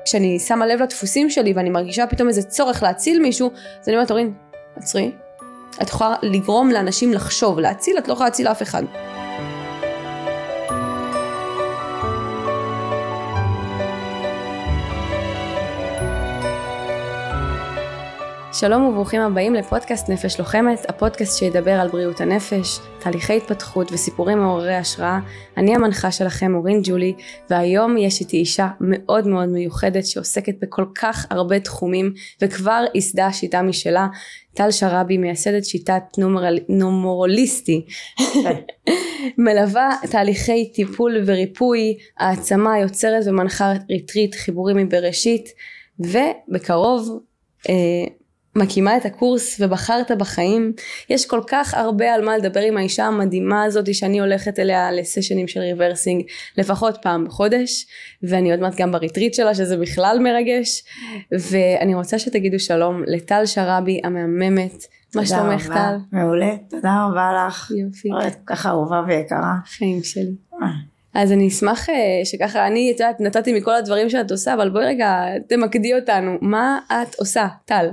כשאני שמה לב לדפוסים שלי ואני מרגישה פתאום איזה צורך להציל מישהו, אז אני אומרת, אורין, עצרי, את יכולה לגרום לאנשים לחשוב, להציל, את לא יכולה להציל אף אחד. שלום וברוכים הבאים לפודקאסט נפש לוחמת, הפודקאסט שידבר על בריאות הנפש, תהליכי התפתחות וסיפורים מעוררי השראה. אני המנחה שלכם אורין ג'ולי, והיום יש איתי אישה מאוד מאוד מיוחדת שעוסקת בכל כך הרבה תחומים וכבר ייסדה שיטה משלה. טל שרעבי, מייסדת שיטת נומרוליסטי, מלווה תהליכי טיפול וריפוי, העצמה, יוצרת ומנחה ריטריט חיבורים מבראשית, ובקרוב מקימה את הקורס ובחרת בחיים. יש כל כך הרבה על מה לדבר עם האישה המדהימה הזאת שאני הולכת אליה לסשנים של ריברסינג לפחות פעם בחודש, ואני עוד מעט גם בריטריט שלה שזה בכלל מרגש. ואני רוצה שתגידו שלום לטל שרעבי המהממת. מה שלומך טל? מעולה, תודה רבה לך. יופי. ככה אהובה ויקרה. חיים שלי. אז אני אשמח שככה אני נתתי מכל הדברים שאת עושה, אבל בואי רגע תמקדי אותנו, מה את עושה, טל?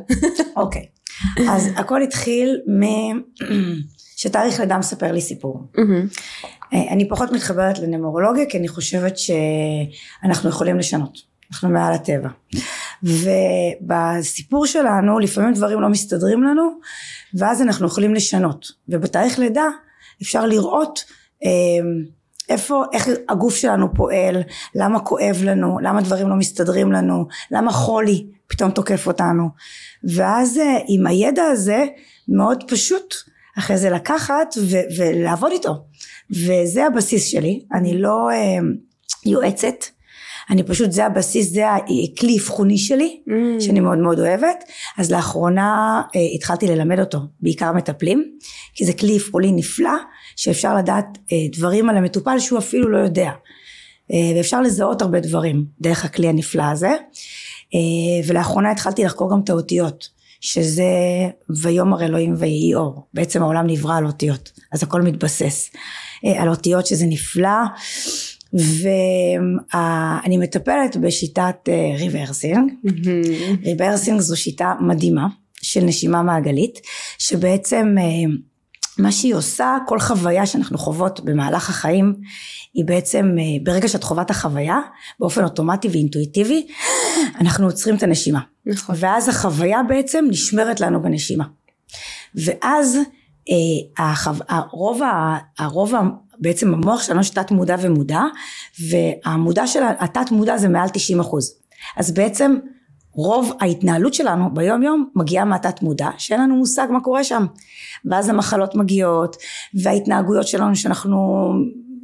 אוקיי, אז הכל התחיל שתאריך לידה מספר לי סיפור. אני פחות מתחברת לנומרולוגיה, כי אני חושבת שאנחנו יכולים לשנות, אנחנו מעל הטבע. ובסיפור שלנו לפעמים דברים לא מסתדרים לנו, ואז אנחנו יכולים לשנות. ובתאריך לידה אפשר לראות איך הגוף שלנו פועל, למה כואב לנו, למה דברים לא מסתדרים לנו, למה חולי פתאום תוקף אותנו. ואז עם הידע הזה מאוד פשוט אחרי זה לקחת ולעבוד איתו. וזה הבסיס שלי, אני לא יועצת, אני פשוט זה הבסיס, זה הכלי אבחוני שלי, שאני מאוד מאוד אוהבת. אז לאחרונה התחלתי ללמד אותו, בעיקר מטפלים, כי זה כלי אבחוני נפלא, שאפשר לדעת דברים על המטופל שהוא אפילו לא יודע. ואפשר לזהות הרבה דברים דרך הכלי הנפלא הזה. ולאחרונה התחלתי לחקור גם את האותיות, שזה ויאמר אלוהים ויהי אור. בעצם העולם נברא על אותיות, אז הכל מתבסס על אותיות, שזה נפלא. ואני מטפלת בשיטת ריברסינג. ריברסינג זו שיטה מדהימה של נשימה מעגלית, שבעצם מה שהיא עושה, כל חוויה שאנחנו חוות במהלך החיים, היא בעצם ברגע שאת חוות החוויה, באופן אוטומטי ואינטואיטיבי, אנחנו עוצרים את הנשימה. נכון. ואז החוויה בעצם נשמרת לנו בנשימה. ואז הרוב בעצם המוח שלנו שתת מודע ומודע, והמודע של התת מודע זה מעל 90%. אז בעצם רוב ההתנהלות שלנו ביום יום מגיעה מהתת מודע, שאין לנו מושג מה קורה שם. ואז המחלות מגיעות, וההתנהגויות שלנו שאנחנו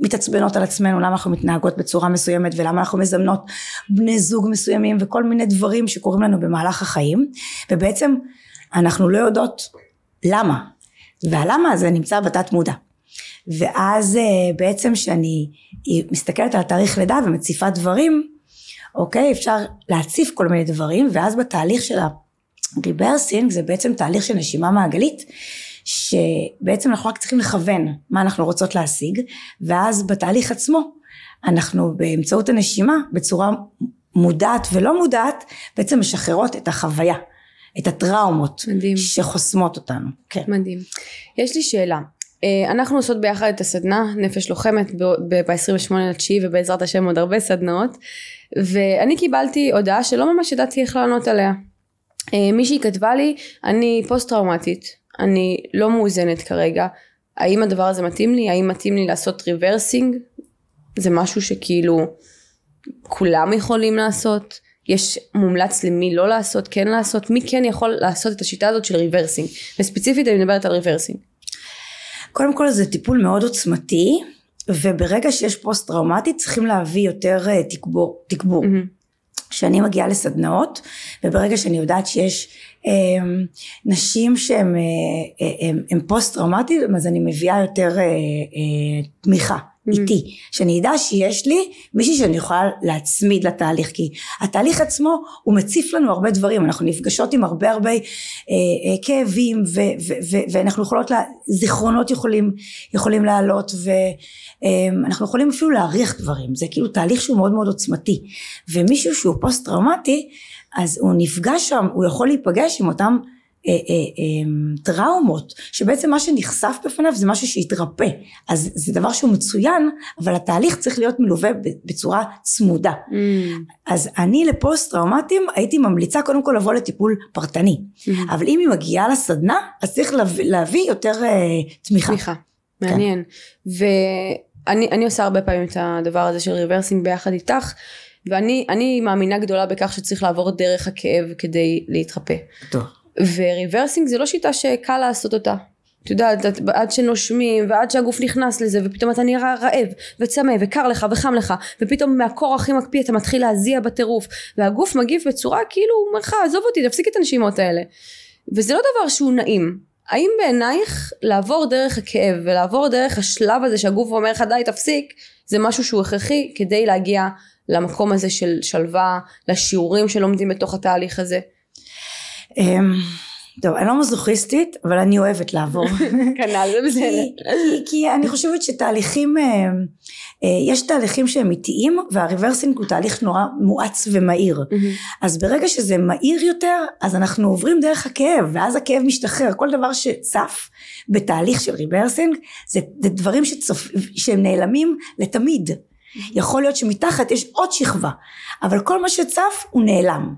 מתעצבנות על עצמנו, למה אנחנו מתנהגות בצורה מסוימת, ולמה אנחנו מזמנות בני זוג מסוימים, וכל מיני דברים שקורים לנו במהלך החיים, ובעצם אנחנו לא יודעות למה. והלמה הזה נמצא בתת מודע. ואז בעצם שאני מסתכלת על תאריך לידה ומציפה דברים, אוקיי, אפשר להציף כל מיני דברים, ואז בתהליך של הריברסינג, זה בעצם תהליך של נשימה מעגלית, שבעצם אנחנו רק צריכים לכוון מה אנחנו רוצות להשיג, ואז בתהליך עצמו, אנחנו באמצעות הנשימה, בצורה מודעת ולא מודעת, בעצם משחררות את החוויה, את הטראומות מדהים. שחוסמות אותנו. כן. מדהים. יש לי שאלה. אנחנו עושות ביחד את הסדנה נפש לוחמת ב-28/9 ובעזרת השם עוד הרבה סדנאות, ואני קיבלתי הודעה שלא ממש ידעתי איך לענות עליה. מישהי כתבה לי, אני פוסט טראומטית, אני לא מאוזנת כרגע, האם הדבר הזה מתאים לי? האם מתאים לי לעשות ריברסינג? זה משהו שכאילו כולם יכולים לעשות? יש מומלץ למי לא לעשות, כן לעשות? מי כן יכול לעשות את השיטה הזאת של ריברסינג? וספציפית אני מדברת על ריברסינג. קודם כל זה טיפול מאוד עוצמתי, וברגע שיש פוסט טראומטי צריכים להביא יותר תגבור. שאני מגיעה לסדנאות, וברגע שאני יודעת שיש נשים שהן פוסט טראומטיות, אז אני מביאה יותר תמיכה איתי, שאני אדע שיש לי מישהי שאני יכולה להצמיד לתהליך, כי התהליך עצמו הוא מציף לנו הרבה דברים, אנחנו נפגשות עם הרבה כאבים, ואנחנו יכולות, זיכרונות יכולים לעלות, ואנחנו יכולים אפילו להעריך דברים, זה כאילו תהליך שהוא מאוד מאוד עוצמתי, ומישהו שהוא פוסט טראומטי, אז הוא נפגש שם, הוא יכול להיפגש עם אותם טראומות, שבעצם מה שנחשף בפניו זה משהו שיתרפא, אז זה דבר שהוא מצוין, אבל התהליך צריך להיות מלווה בצורה צמודה. אז אני לפוסט טראומטיים הייתי ממליצה קודם כל לבוא לטיפול פרטני, אבל אם היא מגיעה לסדנה, אז צריך להביא יותר תמיכה. מעניין. ואני עושה הרבה פעמים את הדבר הזה של ריברסינג ביחד איתך, ואני מאמינה גדולה בכך שצריך לעבור דרך הכאב כדי להתרפא. טוב. וריברסינג זה לא שיטה שקל לעשות אותה. אתה יודע, עד שנושמים ועד שהגוף נכנס לזה, ופתאום אתה נראה רעב וצמא וקר לך וחם לך, ופתאום מהקור הכי מקפיא אתה מתחיל להזיע בטירוף, והגוף מגיב בצורה כאילו הוא אומר לך, עזוב אותי, תפסיק את הנשימות האלה. וזה לא דבר שהוא נעים. האם בעינייך לעבור דרך הכאב ולעבור דרך השלב הזה שהגוף אומר לך די תפסיק, זה משהו שהוא הכרחי כדי להגיע למקום הזה של שלווה, לשיעורים שלומדים בתוך התהליך הזה? טוב, אני לא מזוכיסטית, אבל אני אוהבת לעבור. כנ"ל, זה בסדר. כי אני חושבת שתהליכים, יש תהליכים שהם איטיים, והריברסינג הוא תהליך נורא מואץ ומהיר. אז ברגע שזה מהיר יותר, אז אנחנו עוברים דרך הכאב, ואז הכאב משתחרר. כל דבר שצף בתהליך של ריברסינג, זה דברים שהם נעלמים לתמיד. יכול להיות שמתחת יש עוד שכבה, אבל כל מה שצף הוא נעלם,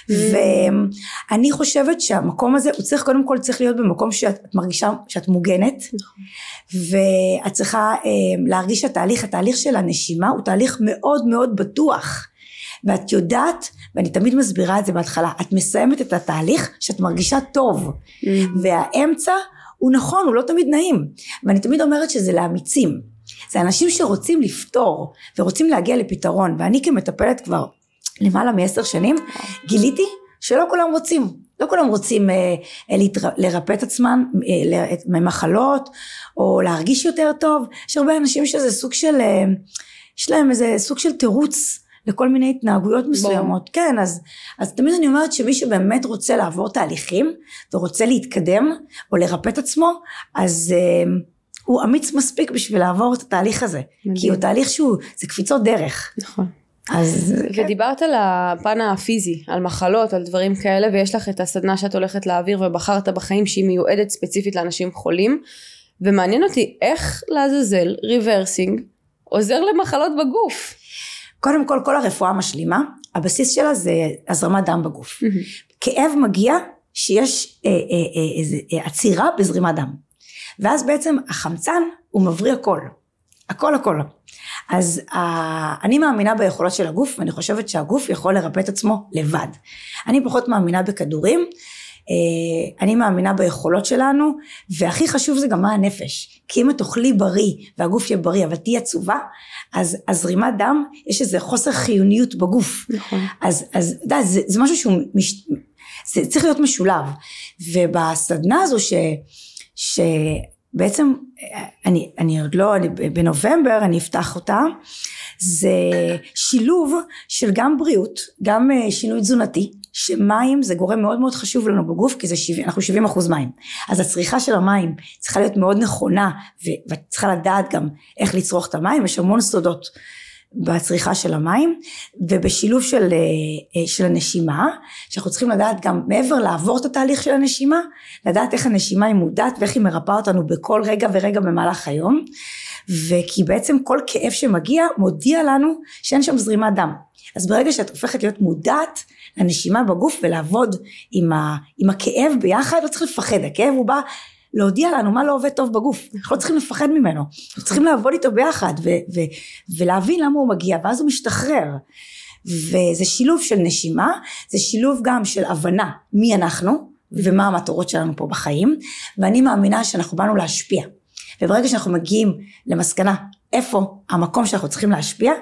ואני חושבת שהמקום הזה הוא צריך, קודם כל צריך להיות במקום שאת מרגישה שאת מוגנת, ואת צריכה להרגיש התהליך של הנשימה הוא תהליך מאוד מאוד בטוח, ואת יודעת, ואני תמיד מסבירה את זה בהתחלה, את מסיימת את התהליך שאת מרגישה טוב, והאמצע הוא נכון, הוא לא תמיד נעים, ואני תמיד אומרת שזה לאמיצים, זה אנשים שרוצים לפתור ורוצים להגיע לפתרון, ואני כמטפלת כבר למעלה מ10 שנים גיליתי שלא כולם רוצים, לא כולם רוצים לרפא את עצמם ממחלות או להרגיש יותר טוב. יש הרבה אנשים שזה סוג של, יש להם איזה סוג של תירוץ לכל מיני התנהגויות מסוימות. כן, אז תמיד אני אומרת שמי שבאמת רוצה לעבור תהליכים ורוצה להתקדם או לרפא את עצמו, אז הוא אמיץ מספיק בשביל לעבור את התהליך הזה, כי הוא תהליך שהוא, זה קפיצות דרך. נכון. אז ודיברת על הפן הפיזי, על מחלות, על דברים כאלה, ויש לך את הסדנה שאת הולכת להעביר ובחרת בחיים שהיא מיועדת ספציפית לאנשים חולים, ומעניין אותי איך לעזאזל ריברסינג עוזר למחלות בגוף. קודם כל, כל הרפואה המשלימה, הבסיס שלה זה הזרמת דם בגוף. כאב מגיע שיש עצירה בזרימת דם. ואז בעצם החמצן הוא מבריא הכל. אז אני מאמינה ביכולות של הגוף, ואני חושבת שהגוף יכול לרפא את עצמו לבד. אני פחות מאמינה בכדורים, אני מאמינה ביכולות שלנו, והכי חשוב זה גם מה הנפש, כי אם את אוכלי בריא, והגוף יהיה בריא, אבל תהיה עצובה, אז זרימת דם, יש איזה חוסר חיוניות בגוף. נכון. אז זה משהו שהוא, זה צריך להיות משולב, ובסדנה הזו שבעצם אני עוד לא, בנובמבר אני אפתח אותה, זה שילוב של גם בריאות, גם שינוי תזונתי, שמים זה גורם מאוד מאוד חשוב לנו בגוף, כי אנחנו 70% מים, אז הצריכה של המים צריכה להיות מאוד נכונה, ואת צריכה לדעת גם איך לצרוך את המים, יש המון סודות בצריכה של המים, ובשילוב של הנשימה, שאנחנו צריכים לדעת גם מעבר לעבור את התהליך של הנשימה, לדעת איך הנשימה היא מודעת, ואיך היא מרפאה אותנו בכל רגע ורגע במהלך היום, וכי בעצם כל כאב שמגיע, מודיע לנו שאין שם זרימת דם, אז ברגע שאת הופכת להיות מודעת לנשימה בגוף, ולעבוד עם הכאב ביחד, לא צריך לפחד, הכאב הוא בא, להודיע לנו מה לא עובד טוב בגוף, אנחנו לא צריכים לפחד ממנו, אנחנו צריכים לעבוד איתו ביחד, ולהבין למה הוא מגיע, ואז הוא משתחרר, וזה שילוב של נשימה, זה שילוב גם של הבנה מי אנחנו, ומה המטרות שלנו פה בחיים, ואני מאמינה שאנחנו באנו להשפיע, וברגע שאנחנו מגיעים למסקנה, איפה המקום שאנחנו צריכים להשפיע,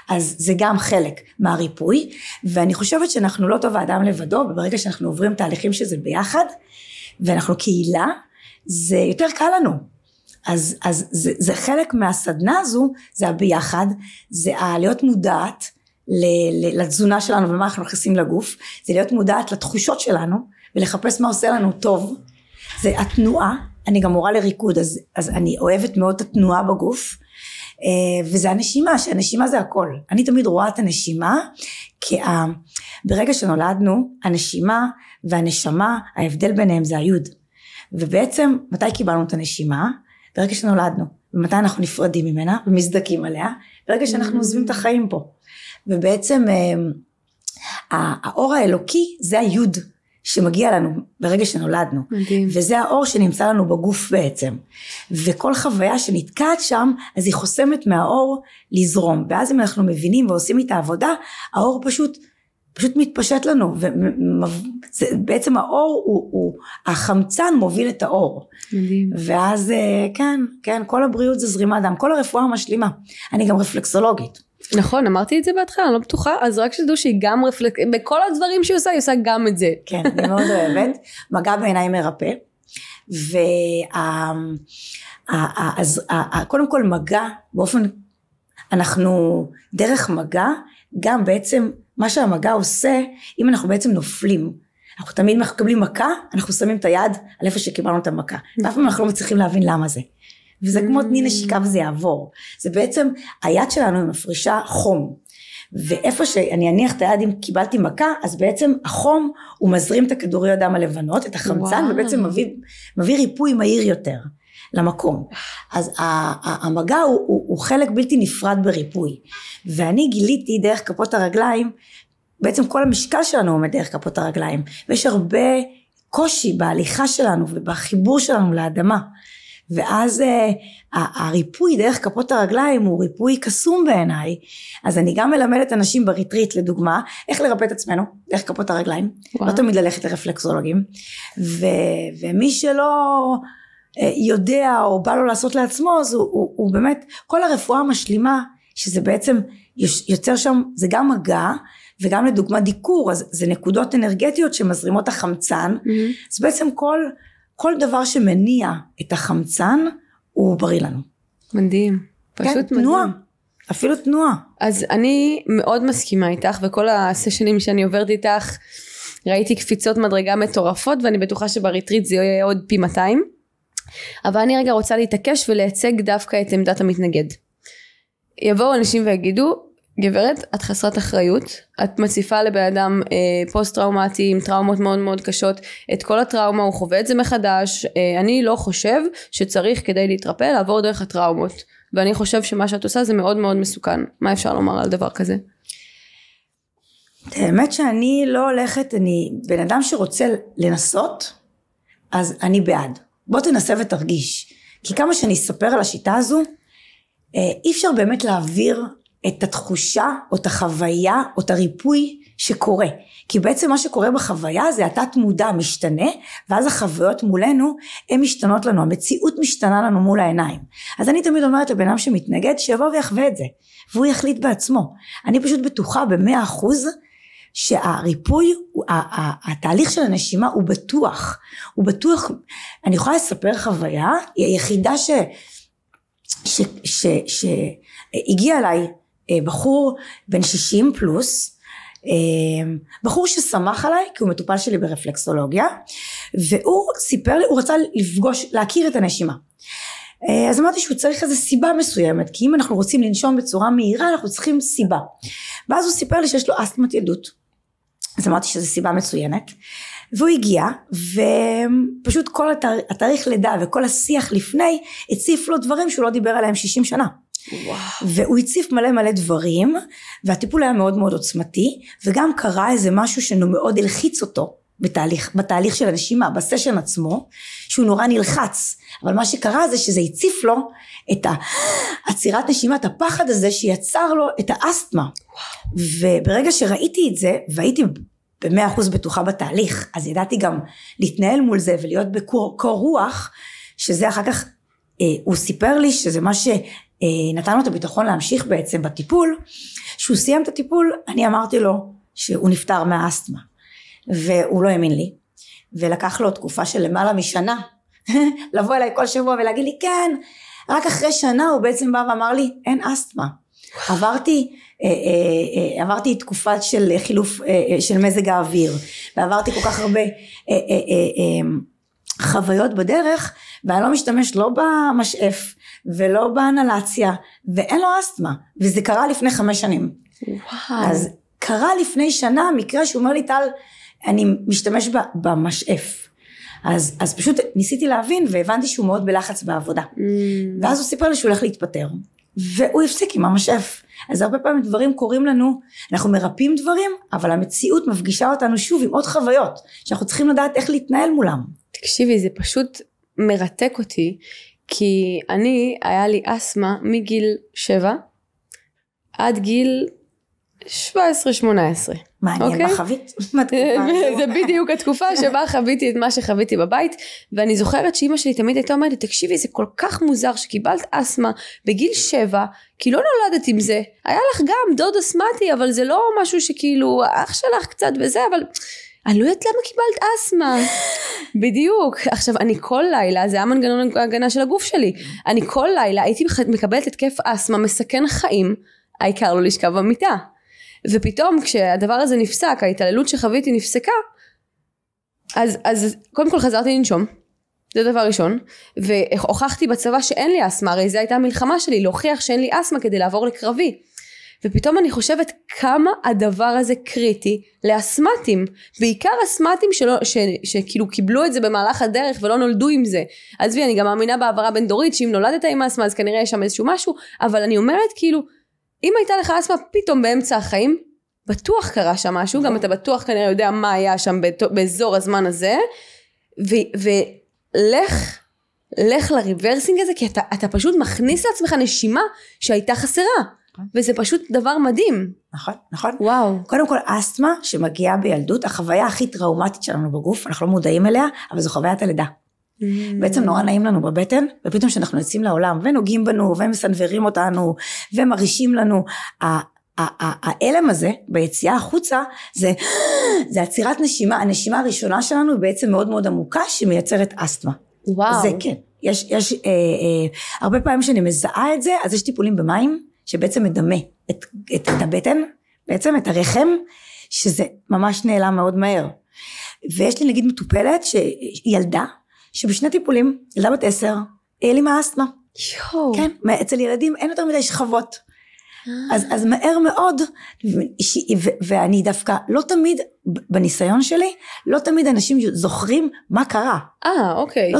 אז זה גם חלק מהריפוי, ואני חושבת שאנחנו לא טוב האדם לבדו, וברגע שאנחנו עוברים תהליכים שזה ביחד, ואנחנו קהילה, זה יותר קל לנו, אז זה חלק מהסדנה הזו, זה הביחד, זה להיות מודעת לתזונה שלנו ומה אנחנו נכנסים לגוף, זה להיות מודעת לתחושות שלנו ולחפש מה עושה לנו טוב, זה התנועה, אני גם מורה לריקוד, אז אני אוהבת מאוד את התנועה בגוף, וזה הנשימה, שהנשימה זה הכל, אני תמיד רואה את הנשימה, כי ברגע שנולדנו, הנשימה והנשמה, ההבדל ביניהם זה היוד, ובעצם מתי קיבלנו את הנשימה? ברגע שנולדנו, ומתי אנחנו נפרדים ממנה ומזדקים עליה, ברגע שאנחנו עוזבים את החיים פה, ובעצם האור האלוקי זה היוד שמגיע לנו ברגע שנולדנו, מדהים. וזה האור שנמצא לנו בגוף בעצם, וכל חוויה שנתקעת שם, אז היא חוסמת מהאור לזרום, ואז אם אנחנו מבינים ועושים איתה עבודה, האור פשוט מתפשט לנו, ובעצם האור הוא החמצן מוביל את האור, מדהים. ואז כן, כל הבריאות זה זרימת דם, כל הרפואה המשלימה, אני גם רפלקסולוגית. נכון, אמרתי את זה בהתחלה, אני לא בטוחה, אז רק שתדעו שהיא גם בכל הדברים שהיא עושה, היא עושה גם את זה. כן, אני מאוד אוהבת, מגע בעיניים מרפא, אז קודם כל מגע, באופן, אנחנו דרך מגע, גם בעצם מה שהמגע עושה, אם אנחנו בעצם נופלים, אנחנו תמיד מקבלים מכה, אנחנו שמים את היד על איפה שקיבלנו את המכה, ואף פעם אנחנו לא מצליחים להבין למה זה. וזה כמו תני נשיקה וזה יעבור, זה בעצם היד שלנו היא מפרישה חום, ואיפה שאני אניח את היד אם קיבלתי מכה, אז בעצם החום הוא מזרים את הכדורי הדם הלבנות, את החמצן, ובעצם מביא ריפוי מהיר יותר למקום, אז המגע הוא חלק בלתי נפרד בריפוי, ואני גיליתי דרך כפות הרגליים, בעצם כל המשקל שלנו עומד דרך כפות הרגליים, ויש הרבה קושי בהליכה שלנו ובחיבור שלנו לאדמה, ואז הריפוי דרך כפות הרגליים הוא ריפוי קסום בעיניי, אז אני גם מלמדת אנשים בריטריט לדוגמה, איך לרפא את עצמנו דרך כפות הרגליים, לא תמיד ללכת לרפלקסולוגים, ומי שלא יודע או בא לו לעשות לעצמו, אז הוא באמת, כל הרפואה המשלימה, שזה בעצם יוצר שם, זה גם מגע, וגם לדוגמה דיקור, אז זה נקודות אנרגטיות שמזרימות החמצן, אז בעצם כל דבר שמניע את החמצן, הוא בריא לנו. מדהים, פשוט כן, מדהים. תנועה, אפילו תנועה. אז אני מאוד מסכימה איתך, וכל הסשנים שאני עוברת איתך, ראיתי קפיצות מדרגה מטורפות, ואני בטוחה שבריטריט זה יהיה עוד פי 200, אבל אני רגע רוצה להתעקש ולייצג דווקא את עמדת המתנגד. יבואו אנשים ויגידו, גברת, את חסרת אחריות, את מציפה לבן אדם פוסט טראומטי עם טראומות מאוד מאוד קשות, את כל הטראומה הוא חווה את זה מחדש, אני לא חושב שצריך כדי להתרפא לעבור דרך הטראומות, ואני חושב שמה שאת עושה זה מאוד מאוד מסוכן. מה אפשר לומר על דבר כזה? האמת שאני לא הולכת, אני בן אדם שרוצה לנסות, אז אני בעד. בוא תנסה ותרגיש, כי כמה שאני אספר על השיטה הזו, אי אפשר באמת להעביר את התחושה או את החוויה או את הריפוי שקורה, כי בעצם מה שקורה בחוויה זה התת מודע משתנה, ואז החוויות מולנו הן משתנות לנו, המציאות משתנה לנו מול העיניים. אז אני תמיד אומרת לבן אדם שמתנגד שיבוא ויחווה את זה, והוא יחליט בעצמו. אני פשוט בטוחה ב100% שהריפוי, התהליך של הנשימה הוא בטוח, אני יכולה לספר חוויה, היא היחידה שהגיע אליי בחור בן 60 פלוס, בחור ששמח עליי כי הוא מטופל שלי ברפלקסולוגיה, והוא סיפר לי, הוא רצה להכיר את הנשימה, אז אמרתי שהוא צריך איזו סיבה מסוימת, כי אם אנחנו רוצים לנשום בצורה מהירה אנחנו צריכים סיבה, ואז הוא סיפר לי שיש לו אסתמת ילדות, אז אמרתי שזו סיבה מצוינת, והוא הגיע ופשוט כל התאריך לידה וכל השיח לפני הציף לו דברים שהוא לא דיבר עליהם 60 שנה, והוא הציף מלא דברים, והטיפול היה מאוד מאוד עוצמתי, וגם קרה איזה משהו שמאוד הלחיץ אותו בתהליך של הנשימה, בסשן עצמו, שהוא נורא נלחץ, אבל מה שקרה זה שזה הציף לו את עצירת נשימה, את הפחד הזה שיצר לו את האסתמה, וברגע שראיתי את זה, והייתי ב100% בטוחה בתהליך, אז ידעתי גם להתנהל מול זה, ולהיות בקור רוח, שזה אחר כך, הוא סיפר לי שזה מה שנתן לו את הביטחון להמשיך בעצם בטיפול, שהוא סיים את הטיפול, אני אמרתי לו שהוא נפטר מהאסתמה, והוא לא האמין לי, ולקח לו תקופה של למעלה משנה, לבוא אליי כל שבוע ולהגיד לי כן, רק אחרי שנה הוא בעצם בא ואמר לי אין אסתמה. עברתי תקופת של חילוף של מזג האוויר, ועברתי כל כך הרבה חוויות בדרך, ואני לא משתמש לא במשאף ולא באנלציה, ואין לו אסתמה, וזה קרה לפני 5 שנים. וואו. אז קרה לפני שנה מקרה שהוא אומר לי טל, אני משתמש במשאף. אז פשוט ניסיתי להבין, והבנתי שהוא מאוד בלחץ בעבודה. ואז הוא סיפר לי שהוא הולך להתפטר, והוא הפסיק עם המשאף. אז הרבה פעמים דברים קורים לנו, אנחנו מרפאים דברים, אבל המציאות מפגישה אותנו שוב עם עוד חוויות, שאנחנו צריכים לדעת איך להתנהל מולם. תקשיבי, זה פשוט מרתק אותי, כי היה לי אסמה מגיל 7, עד גיל 17-18. מעניין, מה חווית? זה בדיוק התקופה שבה חוויתי את מה שחוויתי בבית, ואני זוכרת שאמא שלי תמיד הייתה אומרת, תקשיבי, זה כל כך מוזר שקיבלת אסמה בגיל 7, כי לא נולדת עם זה, היה לך גם דוד אסמתי, אבל זה לא משהו שכאילו, אח שלך קצת וזה, אבל אני לא יודעת למה קיבלת אסמה. בדיוק. עכשיו, אני כל לילה, זה היה מנגנון ההגנה של הגוף שלי, אני כל לילה הייתי מקבלת התקף אסמה, מסכן חיים, העיקר לא לשכב במיטה. ופתאום כשהדבר הזה נפסק, ההתעללות שחוויתי נפסקה, אז קודם כל חזרתי לנשום, זה דבר ראשון, והוכחתי בצבא שאין לי אסמה, הרי זו הייתה המלחמה שלי, להוכיח שאין לי אסמה כדי לעבור לקרבי, ופתאום אני חושבת כמה הדבר הזה קריטי לאסמטים, בעיקר אסמטים שכאילו קיבלו את זה במהלך הדרך ולא נולדו עם זה. אז אני גם מאמינה בעברה בין דורית, שאם נולדת עם אסמה אז כנראה יש שם איזשהו משהו, אבל אני אומרת כאילו, אם הייתה לך אסמה פתאום באמצע החיים, בטוח קרה שם משהו, גם אתה בטוח כנראה יודע מה היה שם באזור הזמן הזה, ולך לריברסינג הזה, כי אתה פשוט מכניס לעצמך נשימה שהייתה חסרה, וזה פשוט דבר מדהים. נכון, נכון. וואו. קודם כל, אסתמה שמגיעה בילדות, החוויה הכי טראומטית שלנו בגוף, אנחנו לא מודעים אליה, אבל זו חוויית הלידה. בעצם נורא נעים לנו בבטן, ופתאום שאנחנו יוצאים לעולם, ונוגעים בנו, ומסנברים אותנו, ומרישים לנו, האלם הזה, ביציאה החוצה, זה עצירת נשימה, הנשימה הראשונה שלנו, היא בעצם מאוד מאוד עמוקה, שמייצרת אסתמה. וואו. זה כן. יש הרבה פעמים שאני מזהה את זה, אז יש טיפולים במים, שבעצם מדמה את הבטן, בעצם את הרחם, שזה ממש נעלם מאוד מהר. ויש לי נגיד מטופלת, שילדה, שבשני טיפולים, ילדה בת 10, העלימה אסתמה. יואו. כן, אצל ילדים אין יותר מדי שכבות. אז מהר מאוד, ואני דווקא לא תמיד, בניסיון שלי, לא תמיד אנשים זוכרים מה קרה. אוקיי.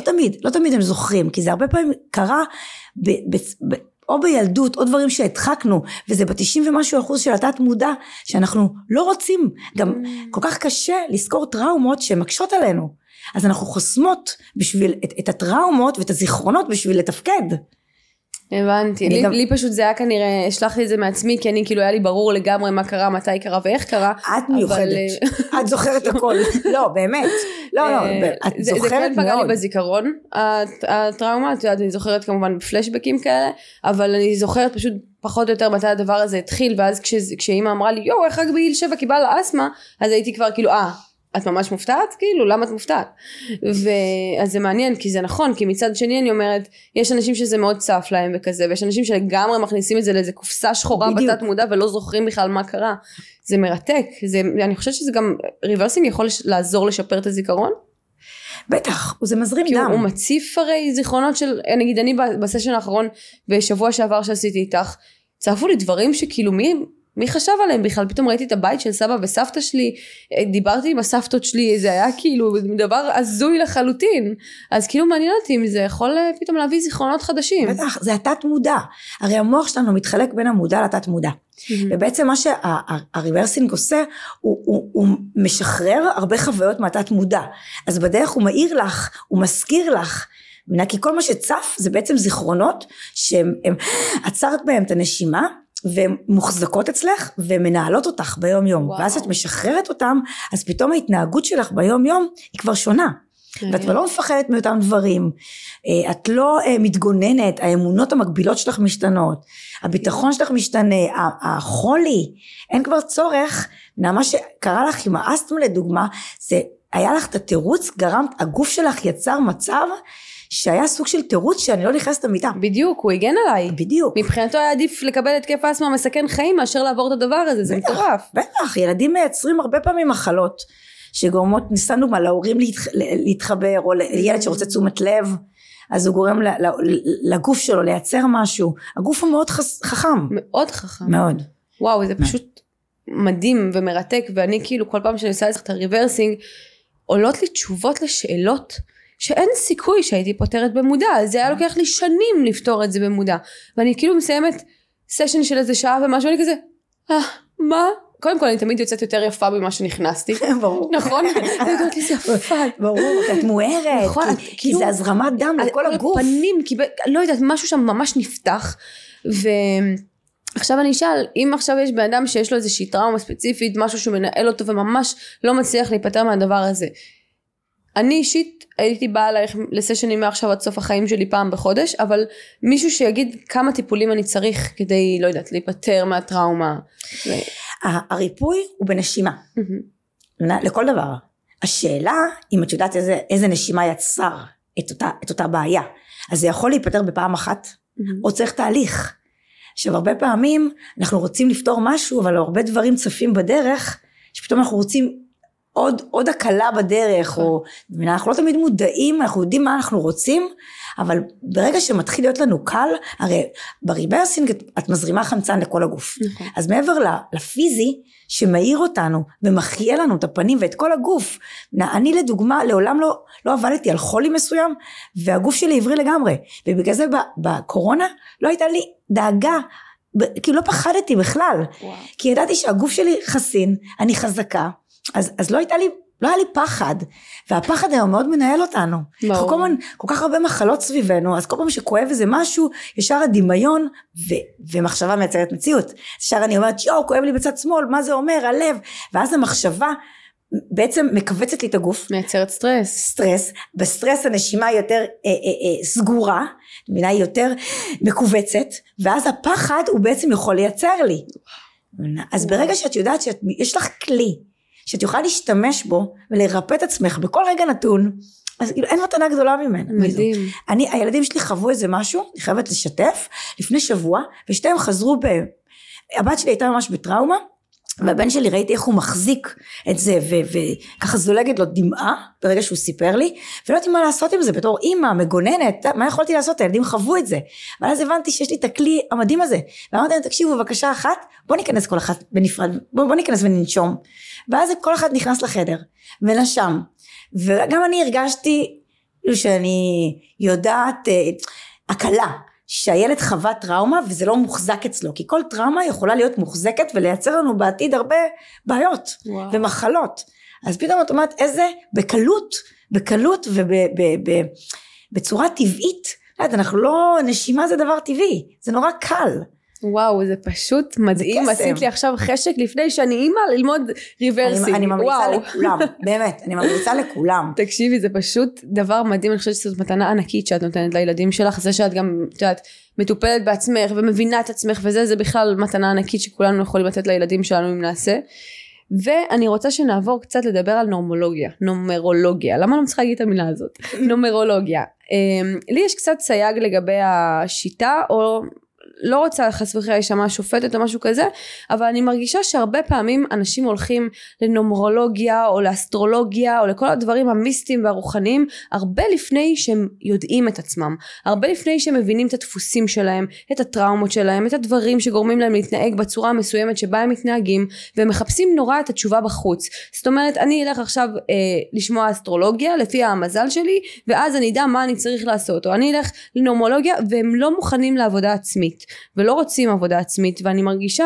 לא תמיד הם זוכרים, כי זה הרבה פעמים קרה או בילדות, או דברים שהדחקנו, וזה ב90% ומשהו של התת מודע, שאנחנו לא רוצים, גם כל כך קשה לזכור טראומות שמקשות עלינו, אז אנחנו חוסמות בשביל את הטראומות ואת הזיכרונות בשביל לתפקד. הבנתי, לי פשוט זה היה כנראה, השלחתי את זה מעצמי, כי אני כאילו היה לי ברור לגמרי מה קרה, מתי קרה ואיך קרה. את מיוחדת, את זוכרת הכל, לא באמת, לא, את זוכרת מאוד. זה כן פגע לי בזיכרון, הטראומה, אני זוכרת כמובן בפלשבקים כאלה, אבל אני זוכרת פשוט פחות או יותר מתי הדבר הזה התחיל, ואז כשאמא אמרה לי, יואו, איך רק בגיל 7 קיבלה לה אסמה, אז הייתי כבר כאילו, את ממש מופתעת? כאילו, למה את מופתעת? אז זה מעניין, כי זה נכון, כי מצד שני אני אומרת, יש אנשים שזה מאוד צף להם וכזה, ויש אנשים שלגמרי מכניסים את זה לאיזה קופסה שחורה בתת מודע, ולא זוכרים בכלל מה קרה. זה מרתק, אני חושבת שזה גם, ריברסינג יכול לעזור לשפר את הזיכרון? בטח, זה מזרים דם. כי הוא מציף הרי זיכרונות של, נגיד אני בסשן האחרון, בשבוע שעבר שעשיתי איתך, צפו לי דברים שכאילו מי חשב עליהם בכלל? פתאום ראיתי את הבית של סבא וסבתא שלי, דיברתי עם הסבתות שלי, זה היה כאילו דבר הזוי לחלוטין, אז כאילו מעניין אותי אם זה יכול פתאום להביא זיכרונות חדשים. בטח, זה התת מודע, הרי המוח שלנו מתחלק בין המודע לתת מודע, ובעצם מה שהריברסינג עושה, הוא משחרר הרבה חוויות מהתת מודע, אז בדרך הוא מאיר לך, הוא מזכיר לך, כי כל מה שצף זה בעצם זיכרונות, שעצרת בהם את הנשימה, והן מוחזקות אצלך ומנהלות אותך ביום יום, ואז את משחררת אותם, אז פתאום ההתנהגות שלך ביום יום היא כבר שונה, ואת לא מפחדת מאותם דברים, את לא מתגוננת, האמונות המקבילות שלך משתנות, הביטחון שלך משתנה, החולי, אין כבר צורך, מה שקרה לך עם האסתמה לדוגמה, זה היה לך את התירוץ, הגוף שלך יצר מצב, שהיה סוג של תירוץ שאני לא נכנסת למיטה. בדיוק, הוא הגן עליי. בדיוק. מבחינתו היה עדיף לקבל התקף אסתמה מסכן חיים מאשר לעבור את הדבר הזה, זה מטורף. בטח, ילדים מייצרים הרבה פעמים מחלות שגורמות, ניסן דוגמה, להורים להתחבר, או לילד שרוצה תשומת לב, אז הוא גורם לגוף שלו לייצר משהו. הגוף הוא מאוד חכם. מאוד חכם. מאוד. וואו, זה פשוט מדהים ומרתק, ואני כאילו כל פעם שאני עושה את הריברסינג, עולות לי תשובות לשאלות, שאין סיכוי שהייתי פותרת במודע, זה היה לוקח לי שנים לפתור את זה במודע, ואני כאילו מסיימת סשן של איזה שעה ומשהו, אני כזה, מה? קודם כל אני תמיד יוצאת יותר יפה ממה שנכנסתי. ברור. נכון? אני יודעת לי זה יפה. ברור, את מוארת, נכון, כי זה הזרמת דם לכל הגוף. פנים, לא יודעת, משהו שם ממש נפתח, ועכשיו אני אשאל, אם עכשיו יש בן אדם שיש לו איזושהי טראומה ספציפית, משהו שמנהל אותו וממש לא מצליח להיפטר מהדבר הזה, אני אישית הייתי באה לסשנים מעכשיו עד סוף החיים שלי פעם בחודש, אבל מישהו שיגיד כמה טיפולים אני צריך כדי, לא יודעת, להיפטר מהטראומה. הריפוי הוא בנשימה, לכל דבר. השאלה, אם את יודעת איזה נשימה יצר את אותה בעיה, אז זה יכול להיפטר בפעם אחת, או צריך תהליך. עכשיו, הרבה פעמים אנחנו רוצים לפתור משהו, אבל הרבה דברים צפים בדרך, שפתאום אנחנו רוצים עוד הקלה בדרך, או אנחנו לא תמיד מודעים, אנחנו יודעים מה אנחנו רוצים, אבל ברגע שמתחיל להיות לנו קל, הרי בריברסינג את מזרימה חמצן לכל הגוף, אז מעבר לפיזי שמאיר אותנו, ומחיה לנו את הפנים ואת כל הגוף, אני לדוגמה לעולם לא עבדתי על חולי מסוים, והגוף שלי עברי לגמרי, ובגלל זה בקורונה לא הייתה לי דאגה, כאילו לא פחדתי בכלל, כי ידעתי שהגוף שלי חסין, אני חזקה, אז לא היה לי פחד, והפחד היום מאוד מנהל אותנו. אנחנו כל כך הרבה מחלות סביבנו, אז כל פעם שכואב איזה משהו, ישר הדמיון ומחשבה מייצרת מציאות. ישר אני אומרת, כואב לי בצד שמאל, מה זה אומר, הלב, ואז המחשבה בעצם מקבצת לי את הגוף. מייצרת סטרס. בסטרס הנשימה יותר סגורה, מילה היא יותר מקובצת, ואז הפחד הוא בעצם יכול לייצר לי. אז ברגע שאת יודעת שיש לך כלי, שאת יכולה להשתמש בו, ולרפא את עצמך בכל רגע נתון, אז כאילו אין מתנה גדולה ממנה. מדהים. הילדים שלי חוו איזה משהו, אני חייבת לשתף, לפני שבוע, ושתיהם חזרו הבת שלי הייתה ממש בטראומה, והבן שלי ראיתי איך הוא מחזיק את זה, וככה זולגת לו דמעה, ברגע שהוא סיפר לי, ולא יודעת מה לעשות עם זה, בתור אימא, מגוננת, מה יכולתי לעשות? הילדים חוו את זה, אבל אז הבנתי שיש לי את הכלי המדהים הזה, ואמרתי להם, תקשיבו בבקשה אחת, בוא ניכנס כל אחת בנפרד, בוא ניכנס וננשום, ואז כל אחד נכנס לחדר, ונשם, וגם אני הרגשתי, שאני יודעת, הקלה, שהילד חווה טראומה וזה לא מוחזק אצלו, כי כל טראומה יכולה להיות מוחזקת ולייצר לנו בעתיד הרבה בעיות ומחלות. אז פתאום את אומרת איזה בקלות ובצורה טבעית, אנחנו לא, נשימה זה דבר טבעי, זה נורא קל. וואו, זה פשוט מדהים, עשית לי עכשיו חשק לפני שאני אימא ללמוד ריברסינג. אני ממליצה לכולם, באמת, אני ממליצה לכולם. תקשיבי, זה פשוט דבר מדהים, אני חושבת שזאת מתנה ענקית שאת נותנת לילדים שלך, זה שאת גם, את יודעת, מטופלת בעצמך ומבינה את עצמך וזה, זה בכלל מתנה ענקית שכולנו יכולים לתת לילדים שלנו אם נעשה. ואני רוצה שנעבור קצת לדבר על נומרולוגיה, למה לא מצליחה להגיד את המילה הזאת? נומרולוגיה. לי יש קצת סייג לגבי השיטה, או לא רוצה חס וחלילה להישמע שופטת או משהו כזה, אבל אני מרגישה שהרבה פעמים אנשים הולכים לנומרולוגיה או לאסטרולוגיה או לכל הדברים המיסטיים והרוחניים, הרבה לפני שהם יודעים את עצמם, הרבה לפני שהם מבינים את הדפוסים שלהם, את הטראומות שלהם, את הדברים שגורמים להם להתנהג בצורה מסוימת שבה הם מתנהגים, והם מחפשים נורא את התשובה בחוץ. זאת אומרת, אני אלך עכשיו לשמוע אסטרולוגיה לפי המזל שלי, ואז אני אדע מה אני צריך לעשות, או אני אלך לנומרולוגיה, והם לא מוכנים לעבודה עצמית. ולא רוצים עבודה עצמית, ואני מרגישה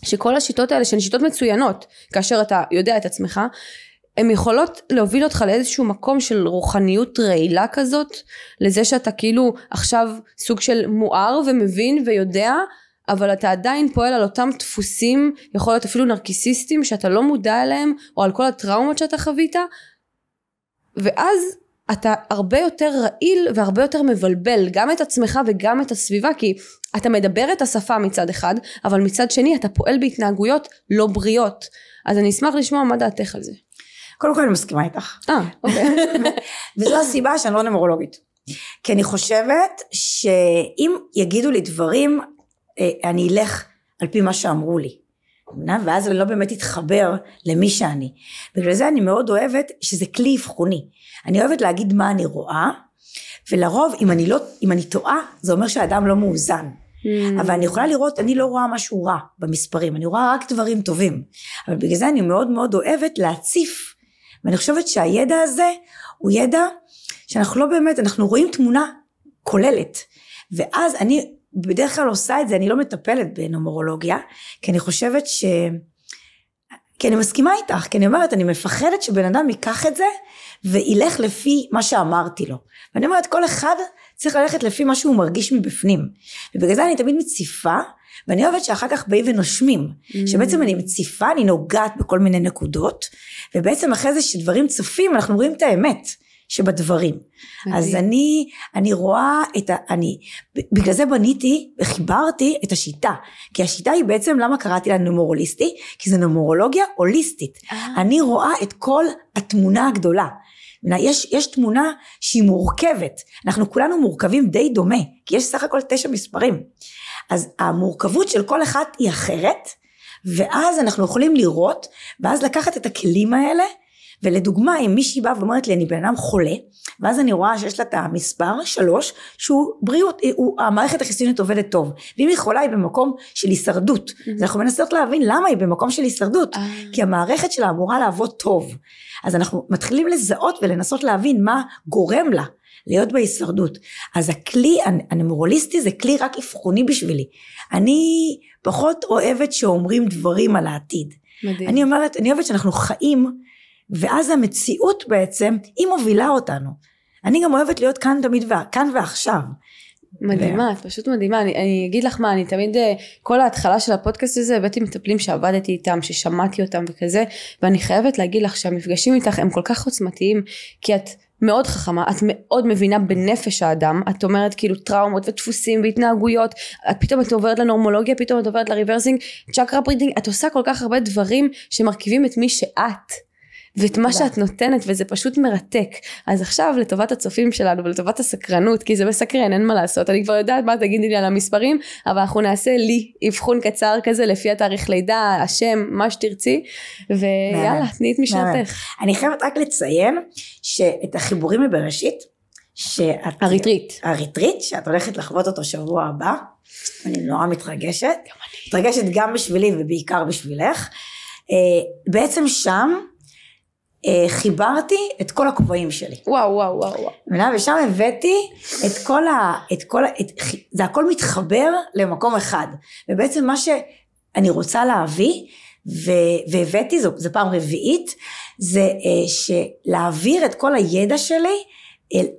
שכל השיטות האלה שהן שיטות מצוינות, כאשר אתה יודע את עצמך, הן יכולות להוביל אותך לאיזשהו מקום של רוחניות רעילה כזאת, לזה שאתה כאילו עכשיו סוג של מואר ומבין ויודע, אבל אתה עדיין פועל על אותם דפוסים, יכול להיות אפילו נרקיסיסטים שאתה לא מודע אליהם, או על כל הטראומות שאתה חווית, ואז אתה הרבה יותר רעיל והרבה יותר מבלבל, גם את עצמך וגם את הסביבה, כי אתה מדבר את השפה מצד אחד, אבל מצד שני אתה פועל בהתנהגויות לא בריאות. אז אני אשמח לשמוע מה דעתך על זה. קודם כל אני מסכימה איתך. אוקיי. וזו הסיבה שאני לא נומרולוגית. כי אני חושבת שאם יגידו לי דברים, אני אלך על פי מה שאמרו לי. ואז אני לא באמת אתחבר למי שאני. בגלל זה אני מאוד אוהבת שזה כלי אבחוני. אני אוהבת להגיד מה אני רואה, ולרוב אם אני טועה, זה אומר שהאדם לא מאוזן. אבל אני יכולה לראות, אני לא רואה משהו רע במספרים, אני רואה רק דברים טובים. אבל בגלל זה אני מאוד מאוד אוהבת להציף, ואני חושבת שהידע הזה הוא ידע שאנחנו לא באמת, אנחנו רואים תמונה כוללת. ואז אני בדרך כלל עושה את זה, אני לא מטפלת בנומרולוגיה, כי אני חושבת כי אני מסכימה איתך, כי אני אומרת, אני מפחדת שבן אדם ייקח את זה, וילך לפי מה שאמרתי לו. ואני אומרת, כל אחד צריך ללכת לפי מה שהוא מרגיש מבפנים. ובגלל זה אני תמיד מציפה, ואני אוהבת שאחר כך באים ונושמים. שבעצם אני מציפה, אני נוגעת בכל מיני נקודות, ובעצם אחרי זה שדברים צפים, אנחנו רואים את האמת שבדברים. אז אני רואה בגלל זה בניתי וחיברתי את השיטה, כי השיטה היא בעצם, למה קראתי לה נומרוליסטי? כי זה נומרולוגיה הוליסטית. אני רואה את כל התמונה הגדולה. יש תמונה שהיא מורכבת, אנחנו כולנו מורכבים די דומה, כי יש סך הכל 9 מספרים, אז המורכבות של כל אחד היא אחרת, ואז אנחנו יכולים לראות, ואז לקחת את הכלים האלה, ולדוגמה אם מישהי באה ואומרת לי אני בן אדם חולה, ואז אני רואה שיש לה את המספר 3, שהוא בריאות, המערכת החיסונית עובדת טוב, ואם היא חולה היא במקום של הישרדות, אז אנחנו מנסות להבין למה היא במקום של הישרדות, כי המערכת שלה אמורה לעבוד טוב, אז אנחנו מתחילים לזהות ולנסות להבין מה גורם לה להיות בהישרדות. אז הכלי הנומרוליסטי זה כלי רק אבחוני בשבילי, אני פחות אוהבת שאומרים דברים על העתיד, אני אוהבת שאנחנו חיים, ואז המציאות בעצם היא מובילה אותנו. אני גם אוהבת להיות כאן תמיד כאן ועכשיו. מדהימה, את פשוט מדהימה. אני אגיד לך מה, אני תמיד, כל ההתחלה של הפודקאסט הזה, הבאתי מטפלים שעבדתי איתם, ששמעתי אותם וכזה, ואני חייבת להגיד לך שהמפגשים איתך הם כל כך עוצמתיים, כי את מאוד חכמה, את מאוד מבינה בנפש האדם, את אומרת כאילו טראומות ודפוסים והתנהגויות, פתאום את עוברת לנורמולוגיה, פתאום את עוברת לריברסינג, צ'קרה ברידינג, את עושה כל כך הרבה דברים שמרכיבים את מי שאת. ואת מה שאת נותנת, וזה פשוט מרתק. אז עכשיו לטובת הצופים שלנו ולטובת הסקרנות, כי זה מסקרן, אין מה לעשות, אני כבר יודעת מה תגידי לי על המספרים, אבל אנחנו נעשה לי אבחון קצר כזה לפי התאריך לידה, השם, מה שתרצי, ויאללה, תני את משנתך. אני חייבת רק לציין שאת החיבורים מבראשית, הריטריט, שאת הולכת לחוות אותו שבוע הבא, אני נורא מתרגשת, מתרגשת גם בשבילי ובעיקר בשבילך, בעצם שם, חיברתי את כל הכובעים שלי. וואו. ושם הבאתי זה הכל מתחבר למקום אחד. ובעצם מה שאני רוצה להביא, והבאתי, זה פעם רביעית, זה להעביר את כל הידע שלי,